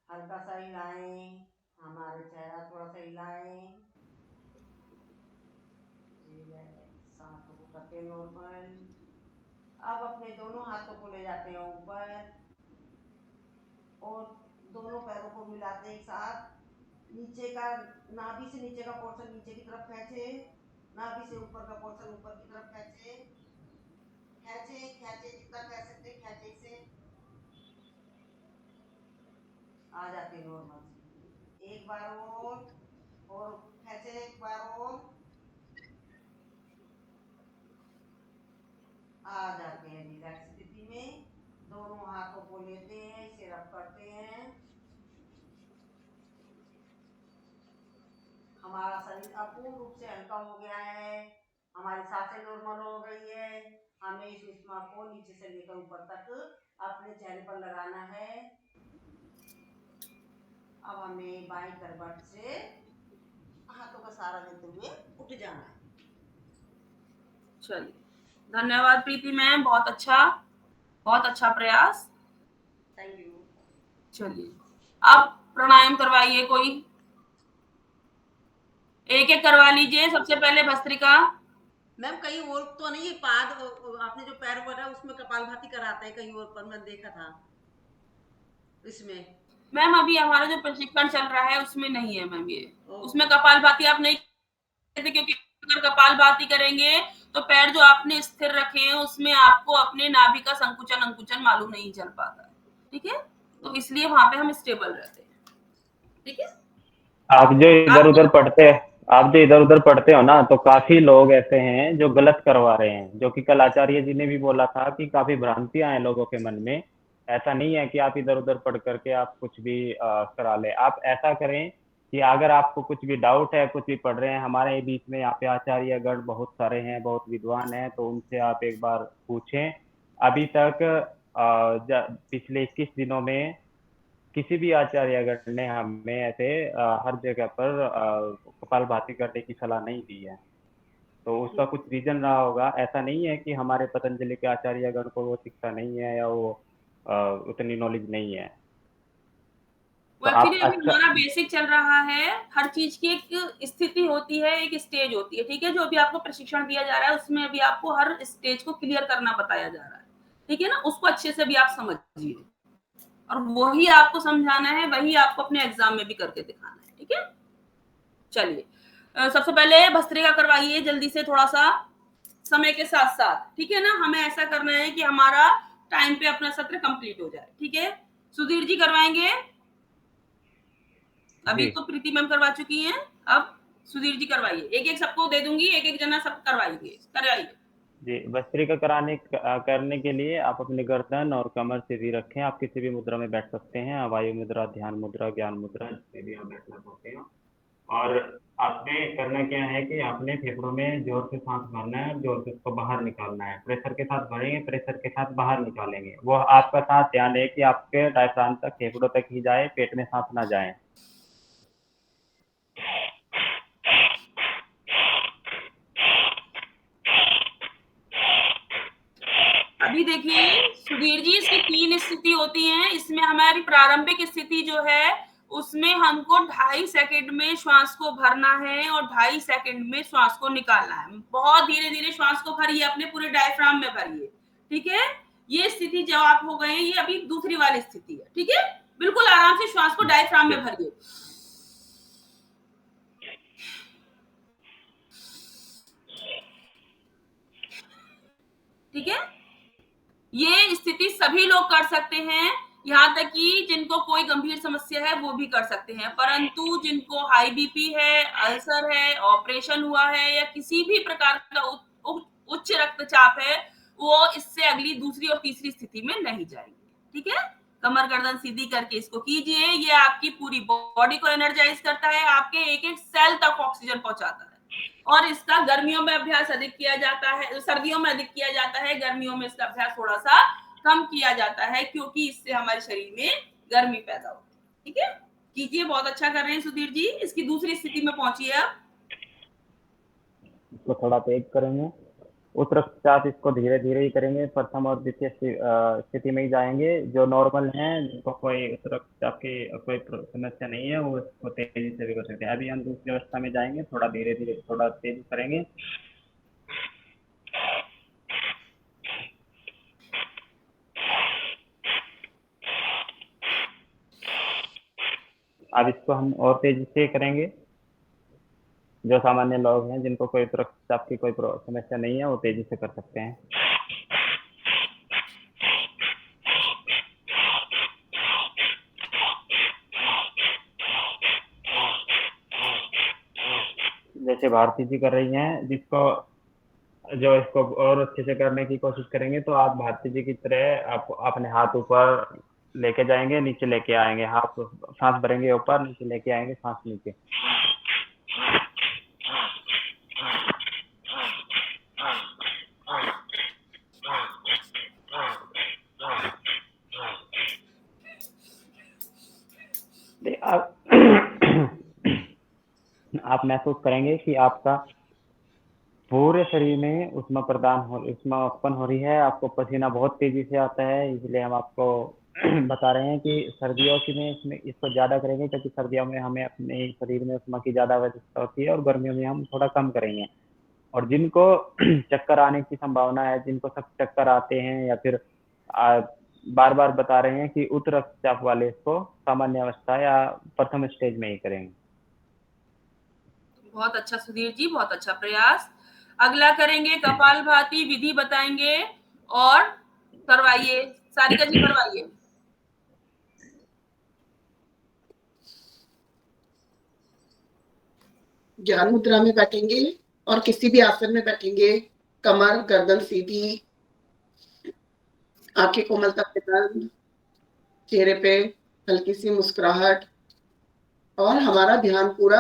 हल्का सा हिलाएं। हमारे चेहरा थोड़ा सा हिलाएं। सांसों को करते हैं नॉर्मल। अब अपने दोनों हाथों को ले जाते हैं ऊपर और दोनों पैरों को मिलाते हैं एक साथ। नीचे का, नाभि से नीचे का पोर्शन नीचे की तरफ खींचे, नाभि से ऊपर का पोर्शन ऊपर की तरफ खींचे खींचे खींचे, जितना खींच सकते खींचे से आ जाते नॉर्मल। एक बार और खींचे, एक बार और आ जाते हैं रिलैक्स स्थिति में। दोनों हाथों को लेते हैं, इसे रब करते हैं। हमारा शरीर अपूर्ण रूप से हल्का हो गया है। हमारी सांसें नॉर्मल हो गई है। हमें इस उष्मा को नीचे से लेकर ऊपर तक अपने चेहरे पर लगाना है। अब हमें बाईं करवट से हाथों का सहारा लेते हुए उठ जाना है। चलिए, धन्यवाद प्रीति मैम, बहुत अच्छा प्रयास। Thank you. चलिए, अब प्राणायाम करवाइए, कोई एक एक करवा लीजिए। सबसे पहले भस्त्रिका। मैम कहीं और तो नहीं, पाद आपने जो पैर बोला उसमें कपालभाति कराता है कहीं और पर, मैं देखा था इसमें। मैम अभी हमारा जो प्रशिक्षण चल रहा है उसमें नहीं है मैम, ये उसमें कपालभाति आप नहीं करते, क्योंकि अगर कपालभाति करेंगे तो पैर जो आपने स्थिर रखे हैं उसमें आपको अपने नाभि का संकुचन अंकुचन मालूम नहीं चल पाता है, ठीक है? तो इसलिए वहां पे हम स्टेबल रहते हैं, ठीक है? आप जो इधर उधर पढ़ते हो ना, तो काफी लोग ऐसे हैं जो गलत करवा रहे हैं, जो कि कल आचार्य जी ने भी बोला था कि काफी भ्रांतियां हैं लोगों के मन में। ऐसा नहीं है कि आप इधर उधर पढ़ करके आप कुछ भी करा ले। आप ऐसा करें कि अगर आपको कुछ भी डाउट है, कुछ भी पढ़ रहे हैं, हमारे बीच में यहाँ पे आचार्यगण बहुत सारे हैं, बहुत विद्वान हैं, तो उनसे आप एक बार पूछें। अभी तक पिछले 21 दिनों में किसी भी आचार्यगण ने हमें ऐसे हर जगह पर कपालभाति करने की सलाह नहीं दी है। तो उसका कुछ रीजन रहा होगा। ऐसा नहीं है कि हमारे पतंजलि के आचार्यगण को वो शिक्षा नहीं है या वो उतनी नॉलेज नहीं है। तो एक्चुअली अभी हमारा बेसिक चल रहा है। हर चीज की एक स्थिति होती है, एक स्टेज होती है, ठीक है? जो अभी आपको प्रशिक्षण दिया जा रहा है उसमें अभी आपको हर स्टेज को क्लियर करना बताया जा रहा है, ठीक है ना? उसको अच्छे से भी आप समझिए और वही आपको समझाना है, वही आपको अपने एग्जाम में भी करके दिखाना है, ठीक है? चलिए, सबसे पहले भस्त्रिका करवाइए जल्दी से, थोड़ा सा समय के साथ साथ, ठीक है ना? हमें ऐसा करना है कि हमारा टाइम पे अपना सत्र कंप्लीट हो जाए, ठीक है? सुधीर जी करवाएंगे। अभी तो प्रीति मैम करवा चुकी हैं, अब सुधीर जी करवाइए। एक एक सबको दे दूंगी, एक एक जना सब करवाइए जी। भस्त्रिका करने के लिए आप अपनी गर्दन और कमर सीधी रखें। आप किसी भी मुद्रा में बैठ सकते हैं, वायु मुद्रा, ध्यान मुद्रा, ज्ञान मुद्रा, जिससे भी आप बैठना चाहते हो। और आपने करना क्या है कि आपने फेफड़ों में जोर से सांस भरना है, जोर से उसको बाहर निकालना है। प्रेशर के साथ भरेंगे, प्रेशर के साथ बाहर निकालेंगे। वो आपका सांस ध्यान है कि आपके डायफ्राम तक, फेफड़ों तक ही जाए, पेट में सांस ना जाए। अभी देखिए सुधीर जी, इसकी 3 स्थिति होती हैं। इसमें हमारी प्रारंभिक स्थिति जो है उसमें हमको 2.5 सेकंड में श्वास को भरना है और 2.5 सेकंड में श्वास को निकालना है। बहुत धीरे धीरे श्वास को भरिए, अपने पूरे डायफ्राम में भरिए, ठीक है? ये स्थिति जब आप हो गए, ये अभी दूसरी वाली स्थिति है, ठीक है? बिल्कुल आराम से श्वास को डायफ्राम में भरिए। ठीक है? ये स्थिति सभी लोग कर सकते हैं, यहाँ तक कि जिनको कोई गंभीर समस्या है वो भी कर सकते हैं, परंतु जिनको हाई बीपी है, अल्सर है, ऑपरेशन हुआ है या किसी भी प्रकार का उच्च रक्तचाप है, वो इससे अगली दूसरी और तीसरी स्थिति में नहीं जाएंगे, ठीक है? कमर गर्दन सीधी करके इसको कीजिए। ये आपकी पूरी बॉडी को एनर्जाइज करता है, आपके एक एक सेल तक ऑक्सीजन पहुंचाता है। और इसका गर्मियों में अभ्यास अधिक किया जाता है, सर्दियों में अधिक किया जाता है, गर्मियों में इसका अभ्यास थोड़ा सा कम किया जाता है, क्योंकि इससे हमारे शरीर में गर्मी पैदा होती है। ठीक है, कीजिए, बहुत अच्छा कर रहे हैं सुधीर जी। इसकी दूसरी स्थिति में पहुंचिए अब। इसको थोड़ा तेज करेंगे, उस रक्तचाप इसको धीरे धीरे ही करेंगे, प्रथम और द्वितीय स्थिति में ही जाएंगे। जो नॉर्मल हैं, जिनको कोई उस रक्तचाप की कोई समस्या नहीं है, वो इसको तेजी से भी कर सकते हैं। अभी हम दूसरी अवस्था में जाएंगे, थोड़ा धीरे धीरे थोड़ा तेज करेंगे। अब इसको हम और तेजी से करेंगे। जो सामान्य लोग हैं, जिनको कोई रक्तचाप की कोई समस्या नहीं है, वो तेजी से कर सकते हैं। जैसे भारती जी कर रही हैं, जो इसको और अच्छे से करने की कोशिश करेंगे, तो आप भारती जी की तरह आप अपने हाथ ऊपर लेके जाएंगे, नीचे लेके आएंगे, हाथ सांस भरेंगे ऊपर, नीचे लेके आएंगे, सांस नीचे। आप महसूस करेंगे कि आपका पूरे शरीर में उष्मा उत्पन्न हो रही है, आपको पसीना बहुत तेजी से आता है। इसलिए हम आपको बता रहे हैं कि सर्दियों में इसमें इसको ज्यादा करेंगे, क्योंकि सर्दियों में हमें अपने शरीर में उष्मा की ज्यादा आवश्यकता होती है, और गर्मियों में हम थोड़ा कम करेंगे। और जिनको चक्कर आने की संभावना है, जिनको सब चक्कर आते हैं, या फिर बार बार बता रहे हैं कि उच्च रक्तचाप वाले इसको सामान्य अवस्था या प्रथम स्टेज में ही करेंगे। बहुत अच्छा सुधीर जी, बहुत अच्छा प्रयास। अगला करेंगे कपालभाति, विधि बताएंगे और करवाइए। सारिका जी करवाइए। ज्ञान मुद्रा में बैठेंगे और किसी भी आसन में बैठेंगे। कमर गर्दन सीधी, आंखें कोमलता से बंद, चेहरे पे हल्की सी मुस्कुराहट, और हमारा ध्यान पूरा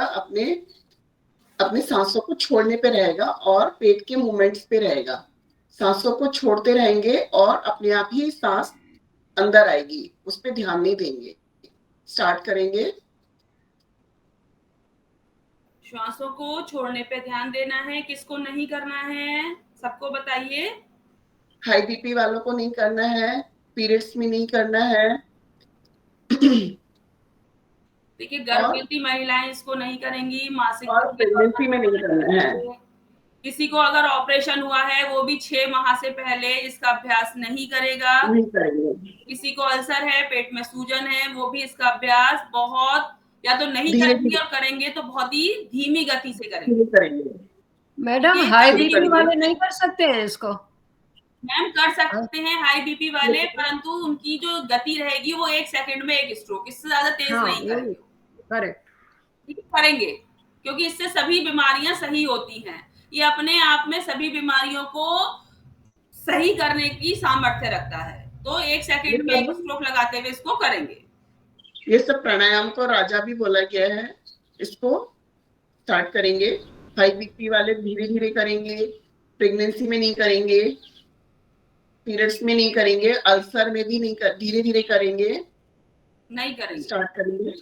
अपने सांसों को छोड़ने पे रहेगा और पेट के मूवमेंट्स पे रहेगा। सांसों को छोड़ते रहेंगे और अपने आप ही सांस अंदर आएगी, उस पे ध्यान नहीं देंगे। स्टार्ट करेंगे। श्वासों को छोड़ने पे ध्यान देना है। किसको नहीं करना है, सबको बताइए। हाई बीपी वालों को नहीं करना है, पीरियड्स में नहीं करना है। देखिए, गर्भवती महिलाएं इसको नहीं करेंगी, मासिक और प्रेगनेंसी में नहीं करना है। किसी को अगर ऑपरेशन हुआ है, वो भी 6 माह से पहले इसका अभ्यास नहीं करेगा। नहीं करेंगे। किसी को अल्सर है, पेट में सूजन है, वो भी इसका अभ्यास बहुत या तो नहीं धीरे करेंगे, और करेंगे तो बहुत ही धीमी गति से करेंगे। मैडम, हाई बीपी वाले नहीं कर सकते हैं इसको? मैम कर सकते हैं हाई बीपी वाले, परंतु उनकी जो गति रहेगी वो 1 सेकंड में 1 स्ट्रोक, इससे ज्यादा तेज नहीं करेंगे। करेक्ट, करेंगे, क्योंकि इससे सभी बीमारियां सही होती हैं। ये अपने आप में सभी बीमारियों को सही करने की सामर्थ्य रखता है। तो 1 सेकंड में 1 स्ट्रोक लगाते हुए इसको करेंगे। ये सब प्राणायाम को राजा भी बोला गया है। इसको स्टार्ट करेंगे। हाई बीपी वाले धीरे धीरे करेंगे, प्रेगनेंसी में नहीं करेंगे, पीरियड्स में नहीं करेंगे, अल्सर में भी नहीं धीरे धीरे करेंगे, नहीं करेंगे, स्टार्ट करेंगे।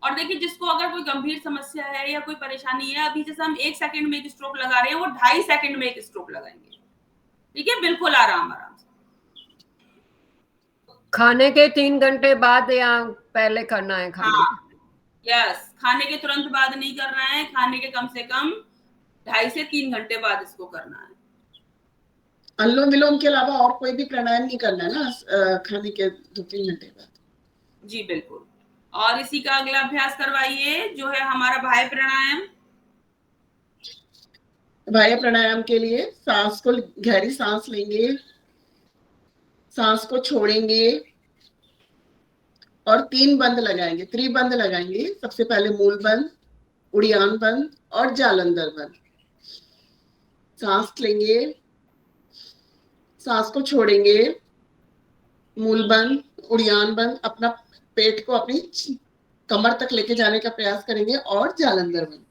और देखिए, जिसको अगर कोई गंभीर समस्या है या कोई परेशानी है, अभी जैसे हम 1 सेकंड में 1 स्ट्रोक लगा रहे हैं, वो 2.5 सेकंड में 1 स्ट्रोक लगाएंगे। ठीक है, बिल्कुल आराम आराम से। खाने के 3 घंटे बाद या पहले करना है? यस, खाने के तुरंत बाद नहीं करना है, खाने के कम से कम 2.5 से 3 घंटे बाद इसको करना है। अनुलोम विलोम के अलावा और कोई भी प्राणायाम नहीं करना है ना खाने के 2-3 घंटे बाद। जी बिल्कुल। और इसी का अगला अभ्यास करवाइए, जो है हमारा बाह्य प्राणायाम। बाह्य प्राणायाम के लिए सांस को गहरी सांस लेंगे, सांस को छोड़ेंगे और 3 बंद लगाएंगे, त्रिबंध लगाएंगे। सबसे पहले मूल बंद, उड़ियान बंद और जालंधर बंद। सांस लेंगे, सांस को छोड़ेंगे, मूल बंद, उड़ियान बंद, अपना पेट को अपनी कमर तक लेके जाने का प्रयास करेंगे और जालंधर बंद,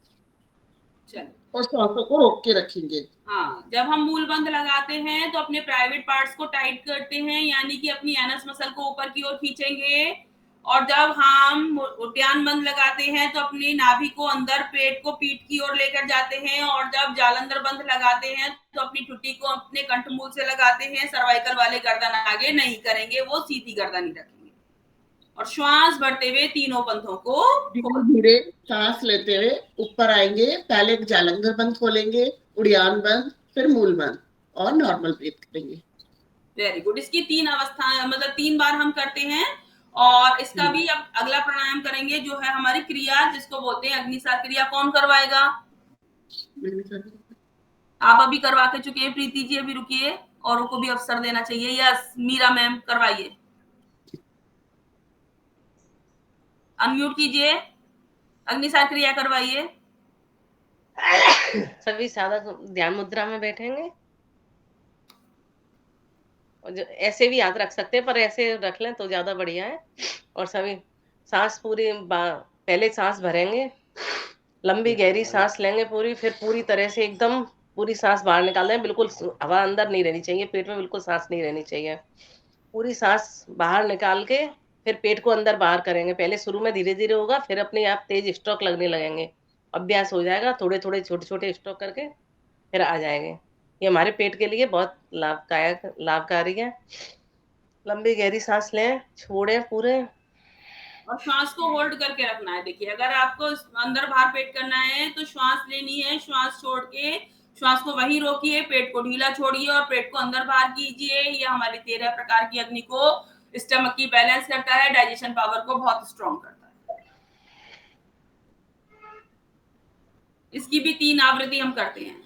चलो और सांसों को रोक के रखेंगे। हाँ, जब हम मूल बंद लगाते हैं तो अपने प्राइवेट पार्ट्स को टाइट करते हैं, यानी कि अपनी एनस मसल को ऊपर की ओर खींचेंगे। और जब हम उद्यान बंद लगाते हैं तो अपनी नाभि को अंदर, पेट को पीठ की ओर लेकर जाते हैं। और जब जालंधर बंद लगाते हैं तो अपनी ठुड्डी को अपने कंठमूल से लगाते हैं। सर्वाइकल वाले गर्दन आगे नहीं करेंगे, वो सीधी गर्दन ही रखेंगे। और श्वास भरते हुए तीनों बंधों को धीरे धीरे सांस लेते हुए ऊपर आएंगे। पहले जालंधर बंद खोलेंगे, उड़ियान बंद, फिर मूल बंद, और नॉर्मल ब्रीथ करेंगे। Very good. इसकी 3 अवस्थाएं, मतलब 3 बार हम करते हैं। और इसका भी अब अगला प्राणायाम करेंगे जो है हमारी क्रिया, जिसको बोलते हैं अग्निसार क्रिया। कौन करवाएगा? आप अभी करवा के चुके हैं प्रीति जी, अभी रुकिए, औरों को भी अवसर देना चाहिए। यस, मीरा मैम करवाइए, अनम्यूट कीजिए, अग्निसार क्रिया करवाइए। सभी साधक ध्यान मुद्रा में बैठेंगे, और जो ऐसे भी हाथ रख सकते हैं, पर ऐसे रख लें तो ज्यादा बढ़िया है। और सभी सांस पूरी पहले सांस भरेंगे, लंबी गहरी सांस लेंगे पूरी, फिर पूरी तरह से एकदम पूरी सांस बाहर निकाल दें। बिल्कुल हवा अंदर नहीं रहनी चाहिए, पेट में बिल्कुल सांस नहीं रहनी चाहिए। पूरी सांस बाहर निकाल के फिर पेट को अंदर बाहर करेंगे। पहले शुरू में धीरे धीरे होगा, फिर अपने आप तेज स्ट्रोक लगने लगेंगे। अभ्यास हो जाएगा, थोड़े थोड़े छोटे छोटे स्ट्रोक करके फिर आ जाएंगे। ये हमारे पेट के लिए बहुत लाभकारी है। लंबी गहरी सांस लें, छोड़ें पूरे, और श्वास को होल्ड करके रखना है। देखिए, अगर आपको अंदर बाहर पेट करना है तो श्वास लेनी है, श्वास छोड़ के श्वास को वहीं रोकिए, पेट को ढीला छोड़िए और पेट को अंदर बाहर कीजिए। ये हमारी 13 प्रकार की अग्नि को, स्टमक की बैलेंस करता है, डाइजेशन पावर को बहुत स्ट्रॉन्ग करता है। इसकी भी 3 आवृत्ति हम करते हैं।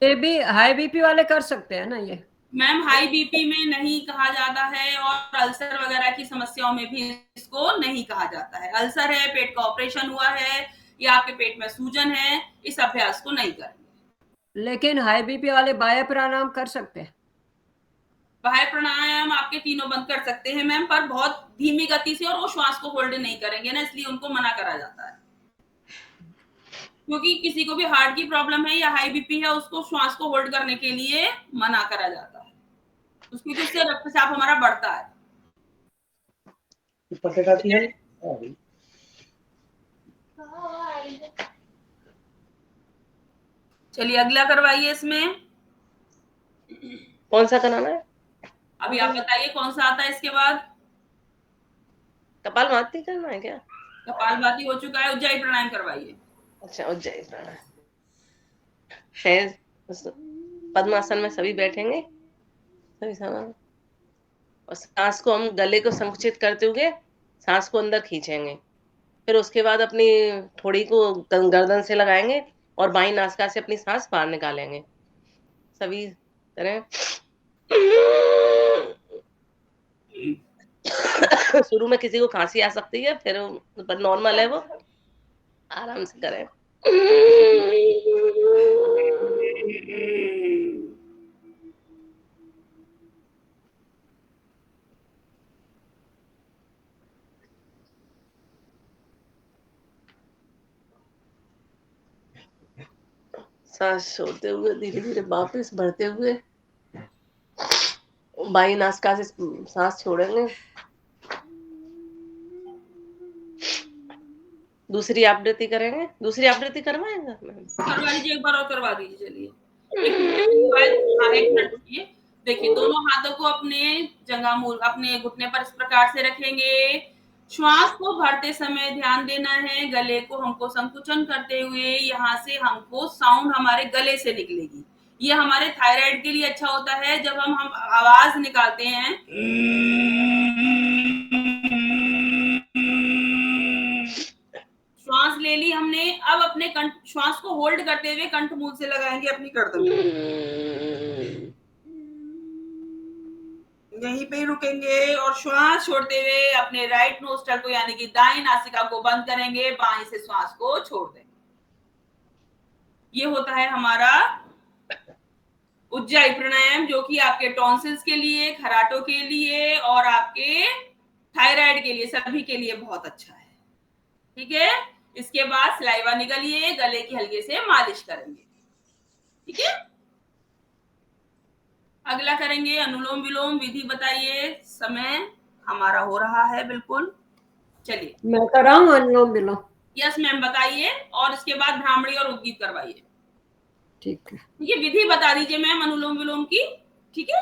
ये भी हाई बीपी वाले कर सकते हैं ना ये? मैम, हाई बीपी में नहीं कहा जाता है, और अल्सर वगैरह की समस्याओं में भी इसको नहीं कहा जाता है। अल्सर है, पेट का ऑपरेशन हुआ है, या आपके पेट में सूजन है, इस अभ्यास को नहीं करेंगे। लेकिन हाई बीपी वाले बाह्य प्राणायाम कर सकते हैं? बाह्य प्राणायाम आपके तीनों बंद कर सकते हैं मैम, पर बहुत धीमी गति से, और वो श्वास को होल्ड नहीं करेंगे ना, इसलिए उनको मना करा जाता है। क्योंकि किसी को भी हार्ट की प्रॉब्लम है या हाई बीपी है, उसको श्वास को होल्ड करने के लिए मना करा जाता है, क्योंकि उससे रक्तचाप हमारा बढ़ता है। चलिए अगला करवाइए। इसमें कौन सा कराना है? अभी आप बताइए कौन सा आता है इसके बाद? कपालभाति करना है क्या? कपालभाति हो चुका है, उज्जाई प्राणायाम करवाइए। अच्छा, उज्जाई प्राणायाम। सहज पद्मासन में सभी बैठेंगे, सभी सामान, और सांस को हम गले को संकुचित करते हुए सांस को अंदर खींचेंगे। फिर उसके बाद अपनी ठोड़ी को गर्दन से लगाएंगे और बाईं नासिका से अपनी सांस बाहर निकालेंगे। सभी तरह शुरू में किसी को खांसी आ सकती है, फिर पर नॉर्मल है, वो आराम से करें। सांस छोड़ते हुए धीरे धीरे वापस बढ़ते हुए बाई नासिका से सांस छोड़ेंगे। दूसरी आवृत्ति करेंगे। दूसरी आवृत्ति करवाएंगे? करवा लीजिए, एक बार और करवा दीजिए। चलिए एक मिनट रुकिए। देखिए, दोनों हाथों को अपने जंघामूल, अपने घुटने पर इस प्रकार से रखेंगे। श्वास को भरते समय ध्यान देना है, गले को हमको संकुचन करते हुए यहाँ से हमको साउंड हमारे गले से निकलेगी। ये हमारे थायराइड के लिए अच्छा होता है। जब हम आवाज निकालते हैं, श्वास ले ली हमने, अब अपने श्वास को होल्ड करते हुए कंठ मूल से लगाएंगे अपनी गर्दन में, यहीं पे रुकेंगे और श्वास छोड़ते हुए अपने राइट नोस्ट्रल को, यानी कि दाएं नासिका को बंद करेंगे, बाएं से श्वास को छोड़ देंगे। ये होता है हमारा उज्जाई प्राणायाम जो कि आपके टॉन्सिल्स के लिए, खराटों के लिए और आपके थायराइड के लिए, सभी के लिए बहुत अच्छा है। ठीक है, इसके बाद सलाइवा निगलिए, गले की हल्के से मालिश करेंगे। ठीक है, अगला करेंगे अनुलोम विलोम। विधि बताइए। समय हमारा हो रहा है बिल्कुल, चलिए। मैं कराऊं अनुलोम विलोम? यस मैम, बताइए और इसके बाद भ्रामरी और उद्गीत करवाइए। ठीक है, ये विधि बता दीजिए मैम अनुलोम विलोम की। ठीक है,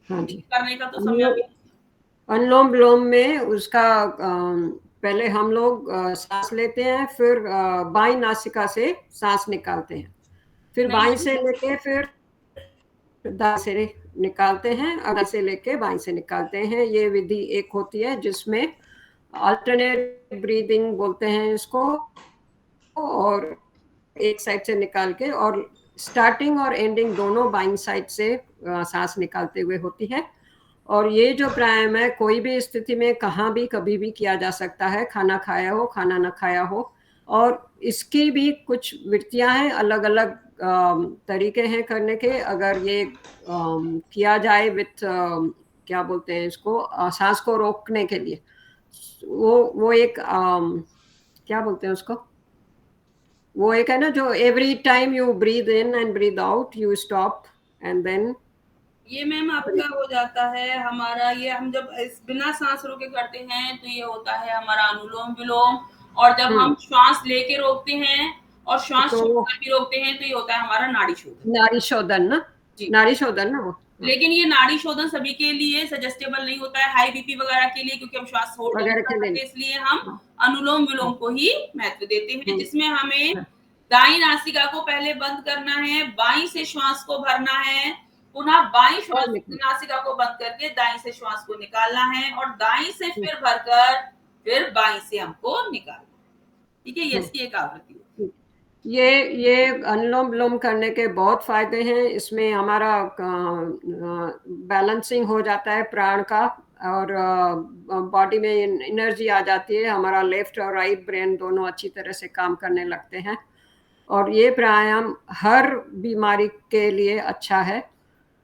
हाँ जी। करने का तो समय अभी। अनुलोम विलोम में उसका पहले हम लोग सांस लेते हैं, फिर बाईं नासिका से सांस निकालते हैं, फिर बाईं से लेके फिर दाएं से निकालते हैं, दाएं से लेके बाईं से निकालते हैं। ये विधि एक होती है जिसमें अल्टरनेट ब्रीदिंग बोलते हैं इसको, और एक साइड से निकाल के, और स्टार्टिंग और एंडिंग दोनों बाईं साइड से सांस निकालते हुए होती है। और ये जो प्राणायाम है कोई भी स्थिति में कहाँ भी कभी भी किया जा सकता है, खाना खाया हो खाना न खाया हो। और इसकी भी कुछ वृत्तियां हैं, अलग अलग तरीके हैं करने के। अगर ये किया जाए विथ क्या बोलते हैं इसको, सांस को रोकने के लिए, वो एक क्या बोलते हैं उसको, वो एक है ना, जो every time you breathe in and breathe out you stop and then. ये मैम आपका हो जाता है हमारा, ये हम जब बिना सांस रोके करते हैं तो ये होता है हमारा अनुलोम विलोम। और जब हम श्वास लेके रोकते हैं और श्वास छोड़कर भी रोकते हैं तो ये होता है हमारा नाड़ी शोधन। नाड़ी शोधन ना, नाड़ी शोधन ना वो। लेकिन ये नाड़ी शोधन सभी के लिए सजेस्टेबल नहीं होता है, हाई बीपी वगैरह के लिए, क्योंकि हम श्वास होल्ड नहीं कर सकते, इसलिए हम अनुलोम विलोम को ही महत्व देते हैं, जिसमें हमें दाईं नासिका को पहले बंद करना है, बाईं से श्वास को भरना है, पुनः बाईं श्वास नासिका को बंद करके दाईं से श्वास को निकालना है, और दाईं से फिर भरकर फिर बाईं से हमको निकालना। ठीक है, ये इसकी एक आवृत्ति है। ये अनुलोम विलोम करने के बहुत फायदे हैं। इसमें हमारा बैलेंसिंग हो जाता है प्राण का, और बॉडी में एनर्जी आ जाती है, हमारा लेफ्ट और राइट ब्रेन दोनों अच्छी तरह से काम करने लगते हैं। और ये प्राणायाम हर बीमारी के लिए अच्छा है।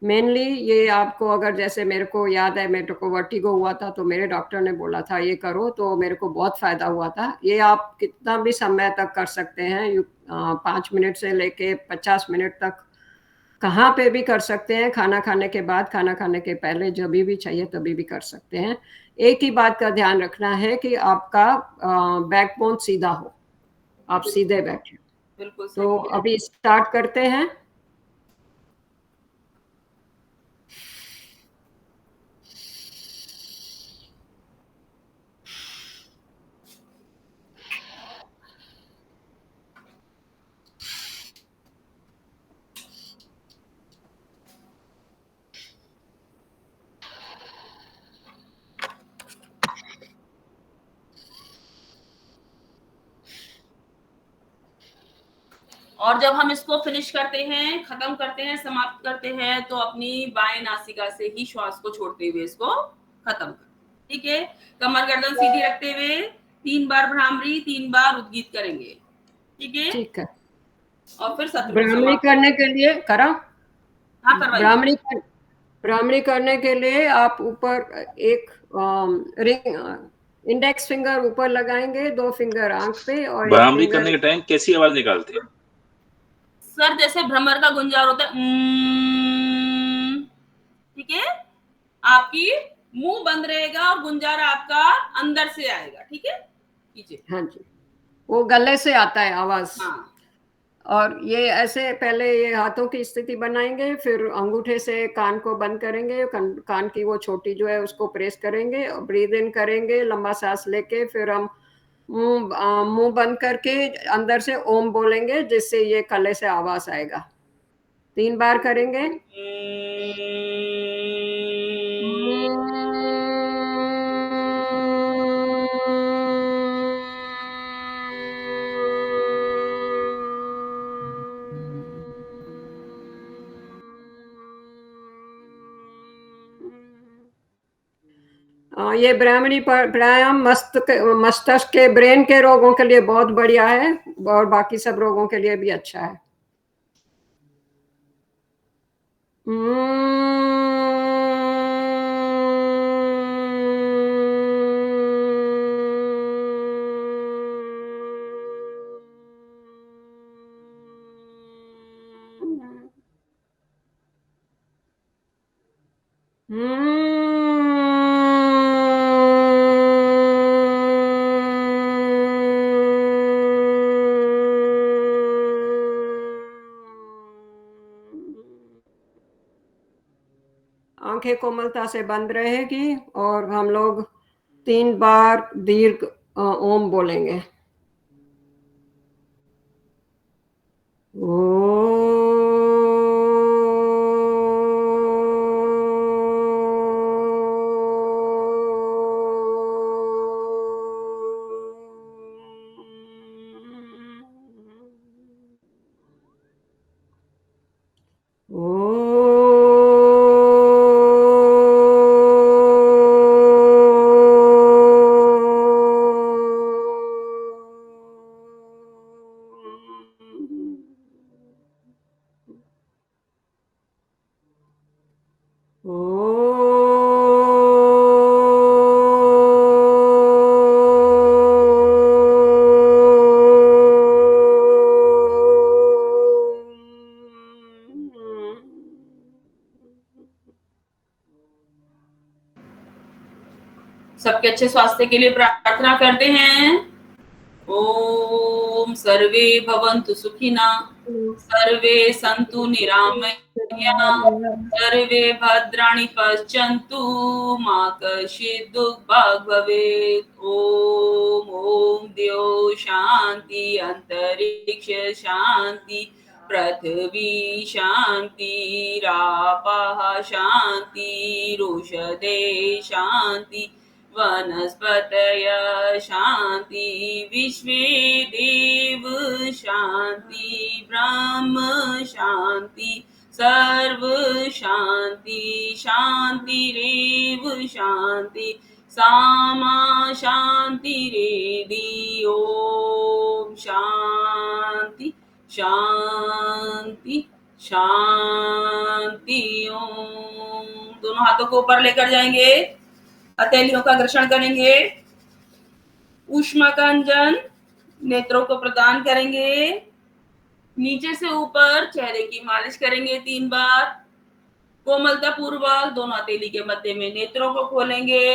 मेनली ये आपको, अगर जैसे मेरे को याद है, मेरे को वर्टिगो हुआ था तो मेरे डॉक्टर ने बोला था ये करो, तो मेरे को बहुत फायदा हुआ था। ये आप कितना भी समय तक कर सकते हैं, 5 मिनट से लेके 50 मिनट तक कहाँ पे भी कर सकते हैं। खाना खाने के बाद, खाना खाने के पहले, जब भी चाहिए तभी भी कर सकते हैं। एक ही बात का ध्यान रखना है कि आपका बैकबोन सीधा हो, आप सीधे बैठे। तो अभी स्टार्ट करते हैं। और जब हम इसको फिनिश करते हैं, खत्म करते हैं, समाप्त करते हैं, तो अपनी बाएं नासिका से ही श्वास को छोड़ते हुए इसको खत्म कर। ठीक है, कमर गर्दन सीधी रखते हुए 3 बार भ्रामरी, 3 बार उद्गीत करेंगे। ठीक है, ठीक है। और फिर भ्रामरी करने के लिए करा। हाँ, करवाइए। भ्रामरी करने के लिए आप ऊपर एक रिंग, इंडेक्स फिंगर ऊपर लगाएंगे, 2 फिंगर आंख पे, और भ्रामरी करने के टाइम कैसी आवाज निकालते हैं सर? जैसे भ्रमर का गुंजार होता है, ठीक है, आपकी मुंह बंद रहेगा और गुंजार आपका अंदर से आएगा। ठीक है, कीजिए। हाँ जी, वो गले से आता है आवाज। हाँ। और ये ऐसे पहले ये हाथों की स्थिति बनाएंगे, फिर अंगूठे से कान को बंद करेंगे, कान की वो छोटी जो है उसको प्रेस करेंगे, और ब्रीद इन करेंगे लंबा सांस लेके, फिर हम मुंह बंद करके अंदर से ओम बोलेंगे, जिससे ये गले से आवाज आएगा। 3 बार करेंगे। ये ब्राह्मणी प्राणायाम मस्तिष्क के, ब्रेन के रोगों के लिए बहुत बढ़िया है, और बाकी सब रोगों के लिए भी अच्छा है। आंखें कोमलता से बंद रहेगी और हम लोग 3 बार दीर्घ ओम बोलेंगे। सबके अच्छे स्वास्थ्य के लिए प्रार्थना करते हैं। ओम सर्वे भवन्तु सुखिना, सर्वे सन्तु निरामया, सर्वे भद्राणि पश्यन्तु, मा कश्चित् दुःखभाग् भवेत्। ओम द्यौ शान्ति, अंतरिक्ष शान्ति, पृथ्वी शान्ति, रापः शान्ति, रोषधे शान्ति, वनस्पतय शान्ति, विश्वे देव शान्ति, ब्रह्म शान्ति, सर्व शान्ति, शान्तिरेव शान्ति, सामा शान्तिरेधि। ओम शान्ति शांति शांति। ओम दोनों हाथों को ऊपर लेकर जाएंगे, हथेलियों का घर्षण करेंगे, ऊष्मा का अंजन नेत्रों को प्रदान करेंगे, नीचे से ऊपर चेहरे की मालिश करेंगे 3 बार। कोमलता पूर्वक दोनों हथेली के मध्य में नेत्रों को खोलेंगे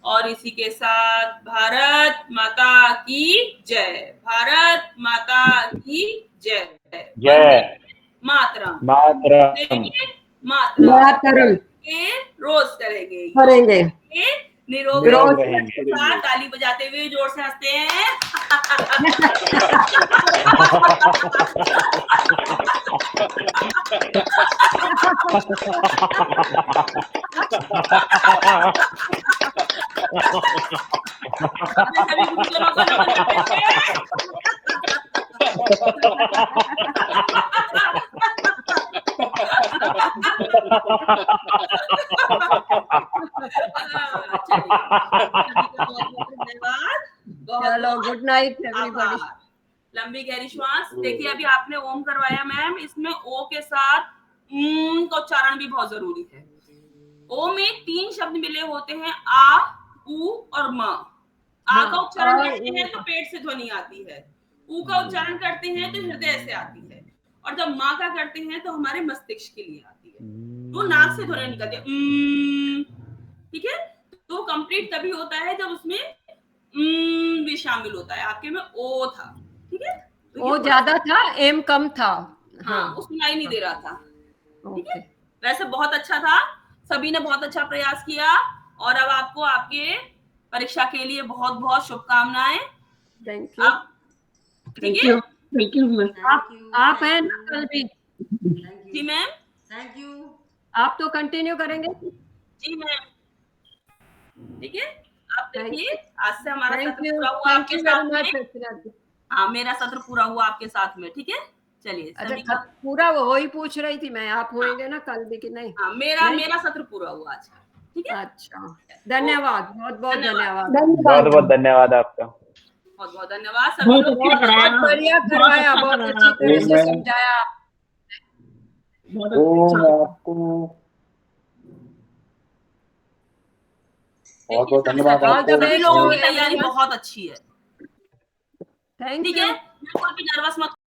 और इसी के साथ भारत माता की जय, भारत माता की जय, जय मातरम, मातरम, मातरम रोज करेंगे, निरोगी रहेंगे। साथ ताली बजाते हुए जोर से हंसते हैं। सभी गुरुजनों को नमन करते हुए। चलो गुड नाइट एवरीबॉडी। लंबी गहरी श्वास। देखिए अभी आपने ओम करवाया मैम, इसमें ओ के साथ का उच्चारण भी बहुत जरूरी है। ओ में 3 शब्द मिले होते हैं, आ, उ और म। आ का उच्चारण करते हैं तो पेट से ध्वनि आती है, उ का उच्चारण करते हैं तो हृदय से आती है, और जब माँ का करते हैं तो हमारे मस्तिष्क के लिए आती है, तो नाक से ध्वनि निकलती है। ठीक है, तो कंप्लीट तभी होता है जब उसमें भी शामिल होता है। आपके में ओ था, ठीक है, तो ओ ज्यादा था, एम कम था। हाँ, वो सुनाई नहीं दे रहा था। ठीक है, वैसे बहुत अच्छा था, सभी ने बहुत अच्छा प्रयास किया, और अब आपको आपके परीक्षा के लिए बहुत बहुत शुभकामनाएं। थैंक यू, ठीक है, थैंक यू। आप हैं ना कल भी? जी मैम, थैंक यू। आप तो कंटिन्यू करेंगे? जी मैम, ठीक है। आप देखिए आज से हमारा Thank सत्र you. पूरा हुआ Thank आपके you साथ very much, में। Rachna. हाँ, मेरा सत्र पूरा हुआ आपके साथ में, ठीक है। चलिए, सभी अच्छा, का पूरा वो ही पूछ रही थी मैं, आप होंगे ना कल भी कि नहीं? हाँ, मेरा सत्र पूरा हुआ आज, ठीक है। अच्छा, धन्यवाद, बहुत बहुत धन्यवाद। बहुत बहुत धन्यवाद आपका, बहुत बहुत धन्यवाद सभी लोग। बहुत बढ़िया करवाया, बहुत अच्छी तरह से समझाया। बहुत तो अच्छा। आपको बहुत बहुत धन्यवाद All आपको। the सभी best लोगों to की तैयारी everyone. बहुत अच्छी है, Thank ठीक you. है, बिल्कुल भी नर्वस मत